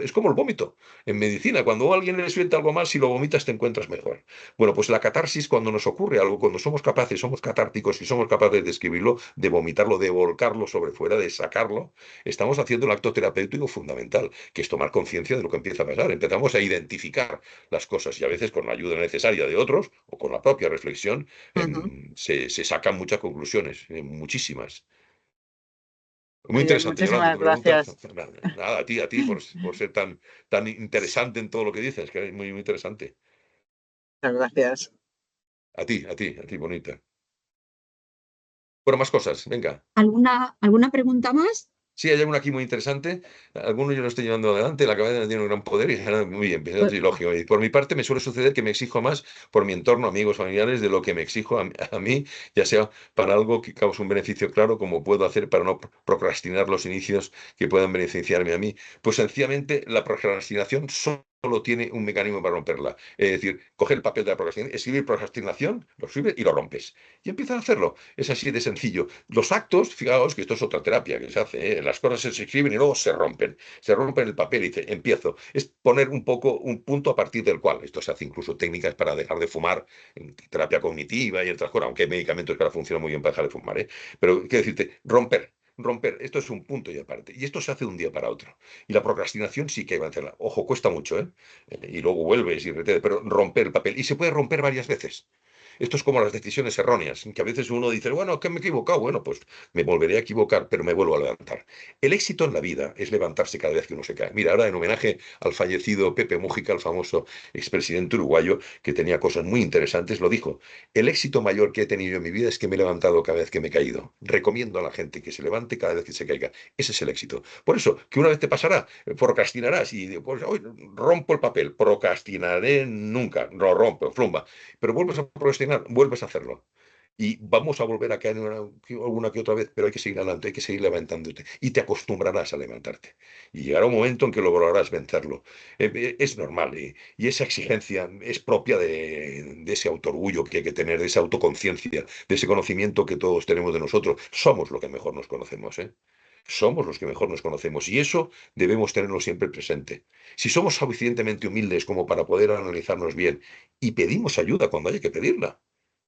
Es como el vómito. En medicina, cuando a alguien le suelta algo mal, si lo vomitas te encuentras mejor. Bueno, pues la catarsis, cuando nos ocurre algo, cuando somos capaces, somos catárticos y somos capaces de escribirlo, de vomitarlo, de volcarlo sobre fuera, de sacarlo, estamos haciendo el acto terapéutico fundamental, que es tomar conciencia de lo que empieza a pasar. Empezamos a identificar las cosas y a veces con la ayuda necesaria de otros o con la propia reflexión Ujú. se sacan muchas conclusiones, muchísimas. Muy Muy bien, interesante, Yolanda, tu muchísimas pregunta. gracias. Nada, a ti por ser tan interesante en todo lo que dices, que es muy interesante. Muchas gracias. A ti, bonita. Bueno, más cosas, venga. ¿Alguna pregunta más? Sí, hay alguno aquí muy interesante. Algunos yo lo estoy llevando adelante. La cabeza tiene un gran poder y muy bien, piensa Pues, trilogio. Y por mi parte me suele suceder que me exijo más por mi entorno, amigos, familiares, de lo que me exijo a mí, ya sea para algo que cause un beneficio claro, como puedo hacer para no procrastinar los inicios que puedan beneficiarme a mí. Pues sencillamente la procrastinación solo tiene un mecanismo para romperla. Es decir, coger el papel de la procrastinación, escribir procrastinación, lo escribes y lo rompes. Y empiezas a hacerlo. Es así de sencillo. Los actos, fijaos que esto es otra terapia que se hace, ¿eh? Las cosas se escriben y luego se rompen. Se rompen el papel y dice, empiezo. Es poner un poco un punto a partir del cual. Esto se hace incluso técnicas para dejar de fumar, en terapia cognitiva y otras cosas, aunque hay medicamentos que ahora funcionan muy bien para dejar de fumar, ¿eh? Pero quiero decirte, romper, esto es un punto y aparte. Y esto se hace de un día para otro. Y la procrastinación sí que hay que hacerla. Ojo, cuesta mucho, ¿eh? Y luego vuelves y retenes, pero romper el papel. Y se puede romper varias veces. Esto es como las decisiones erróneas, que a veces uno dice, bueno, que me he equivocado, bueno, pues me volveré a equivocar, pero me vuelvo a levantar. El éxito en la vida es levantarse cada vez que uno se cae. Mira, ahora en homenaje al fallecido Pepe Mújica, el famoso expresidente uruguayo, que tenía cosas muy interesantes, lo dijo, el éxito mayor que he tenido en mi vida es que me he levantado cada vez que me he caído. Recomiendo a la gente que se levante cada vez que se caiga. Ese es el éxito. Por eso, que una vez te pasará, procrastinarás y pues, hoy rompo el papel, procrastinaré nunca, lo rompo, flumba, pero vuelves a procrastinar, vuelves a hacerlo. Y vamos a volver a caer en alguna que otra vez, pero hay que seguir adelante, hay que seguir levantándote. Y te acostumbrarás a levantarte. Y llegará un momento en que lograrás vencerlo. Es normal. Y esa exigencia es propia de ese autoorgullo que hay que tener, de esa autoconciencia, de ese conocimiento que todos tenemos de nosotros. Somos lo que mejor nos conocemos, ¿eh? Somos los que mejor nos conocemos y eso debemos tenerlo siempre presente. Si somos suficientemente humildes como para poder analizarnos bien y pedimos ayuda cuando haya que pedirla,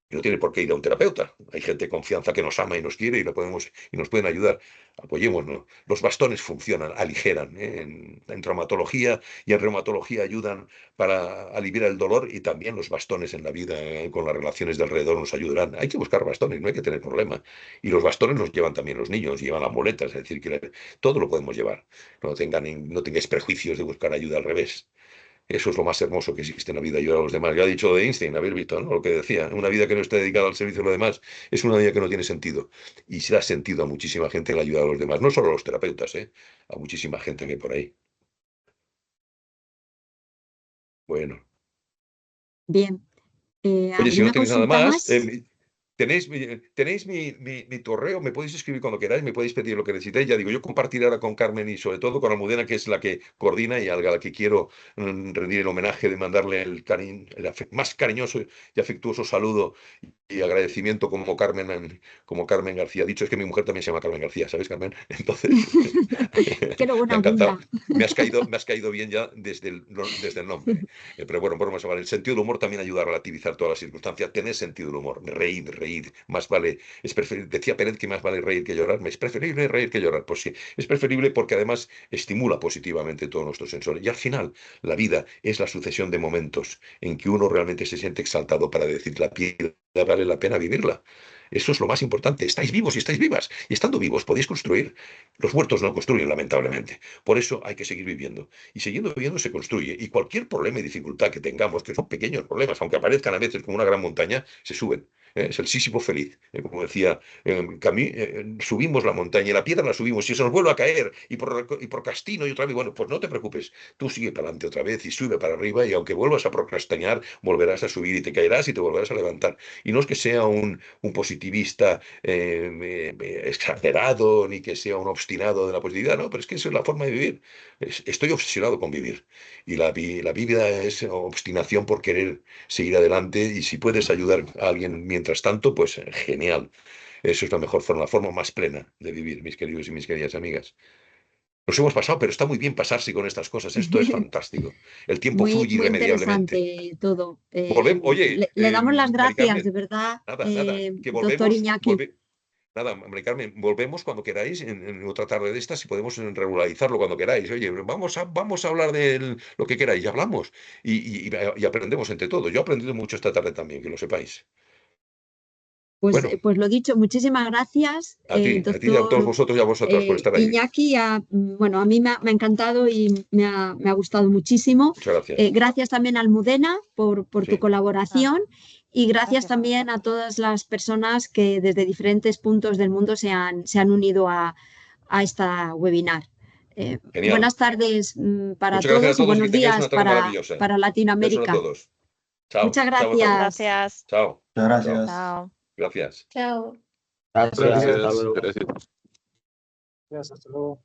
y no tiene por qué ir a un terapeuta. Hay gente de confianza que nos ama y nos quiere y nos pueden ayudar. Apoyémonos. Los bastones funcionan, aligeran, ¿eh? En traumatología y en reumatología ayudan para aliviar el dolor y también los bastones en la vida, con las relaciones de alrededor nos ayudarán. Hay que buscar bastones, no hay que tener problema. Y los bastones los llevan también los niños, llevan las muletas, es decir, que todo lo podemos llevar. No tengáis prejuicios de buscar ayuda al revés. Eso es lo más hermoso que existe en la vida, ayudar a los demás. Ya ha dicho de Einstein, habéis visto, ¿no? Lo que decía, una vida que no esté dedicada al servicio de los demás es una vida que no tiene sentido. Y se da sentido a muchísima gente el ayudar a los demás, no solo a los terapeutas, ¿eh? A muchísima gente que hay por ahí. Bueno. Bien. Oye, si no ¿Alguna tenéis nada consulta más, más? tenéis mi correo, me podéis escribir cuando queráis, me podéis pedir lo que necesitéis. Ya digo, yo compartiré ahora con Carmen y sobre todo con Almudena, que es la que coordina y a la que quiero rendir el homenaje de mandarle más cariñoso y afectuoso saludo y agradecimiento como Carmen García. Dicho es que mi mujer también se llama Carmen García, ¿sabes, Carmen? Entonces, Qué me buena ha encantado. onda. Me has caído bien ya desde el nombre. Pero bueno, bromas, vale. El sentido del humor también ayuda a relativizar todas las circunstancias. Tener sentido del humor, reír. Más vale, decía Pérez que más vale reír que llorar. Es preferible reír que llorar. Pues sí, es preferible porque además estimula positivamente todos nuestros sensores. Y al final, la vida es la sucesión de momentos en que uno realmente se siente exaltado para decir la vida vale la pena vivirla. Eso es lo más importante. Estáis vivos y estáis vivas. Y estando vivos podéis construir. Los muertos no construyen, lamentablemente. Por eso hay que seguir viviendo. Y siguiendo viviendo se construye. Y cualquier problema y dificultad que tengamos, que son pequeños problemas, aunque aparezcan a veces como una gran montaña, se suben. Es el Sísifo feliz. Como decía Camus, subimos la montaña y la piedra la subimos. Y se nos vuelve a caer y procrastino y otra vez, bueno, pues no te preocupes. Tú sigue para adelante otra vez y sube para arriba y aunque vuelvas a procrastinar, volverás a subir y te caerás y te volverás a levantar. Y no es que sea un positivista exagerado ni que sea un obstinado de la positividad, no, pero es que esa es la forma de vivir. Estoy obsesionado con vivir. Y la vida es obstinación por querer seguir adelante y si puedes ayudar a alguien mientras tanto, pues genial. Eso es la mejor forma, la forma más plena de vivir, mis queridos y mis queridas amigas. Nos hemos pasado, pero está muy bien pasarse con estas cosas. Esto es fantástico. El tiempo Muy, fluye muy irremediablemente. interesante todo. Volvemos, oye, Le damos las Mari gracias, de Carmen, verdad, nada, que doctor volvemos, Iñaki. nada, Mari Carmen, volvemos cuando queráis, en otra tarde de estas, si podemos regularizarlo cuando queráis. Oye, vamos a hablar de lo que queráis, y hablamos y aprendemos entre todos. Yo he aprendido mucho esta tarde también, que lo sepáis. Bueno, Pues lo dicho, muchísimas gracias, a ti y a todos doctor vosotros y a vosotras por estar ahí. Iñaki. Bueno, a mí me ha encantado y me ha gustado muchísimo. Muchas gracias. Gracias también a Almudena por tu Sí. colaboración y gracias Gracias a también a vosotros. todas las personas que desde diferentes puntos del mundo se han unido a esta webinar. Genial. Buenas tardes para Muchas gracias a todos y todos y que buenos tengáis una días tarde maravillosa. para Besos a Latinoamérica. todos. Chao. Muchas Chao a todos. gracias. Gracias. Chao. Muchas Chao. gracias. Chao. Gracias. Chao. Gracias. Hasta luego. Gracias. Gracias, hasta luego.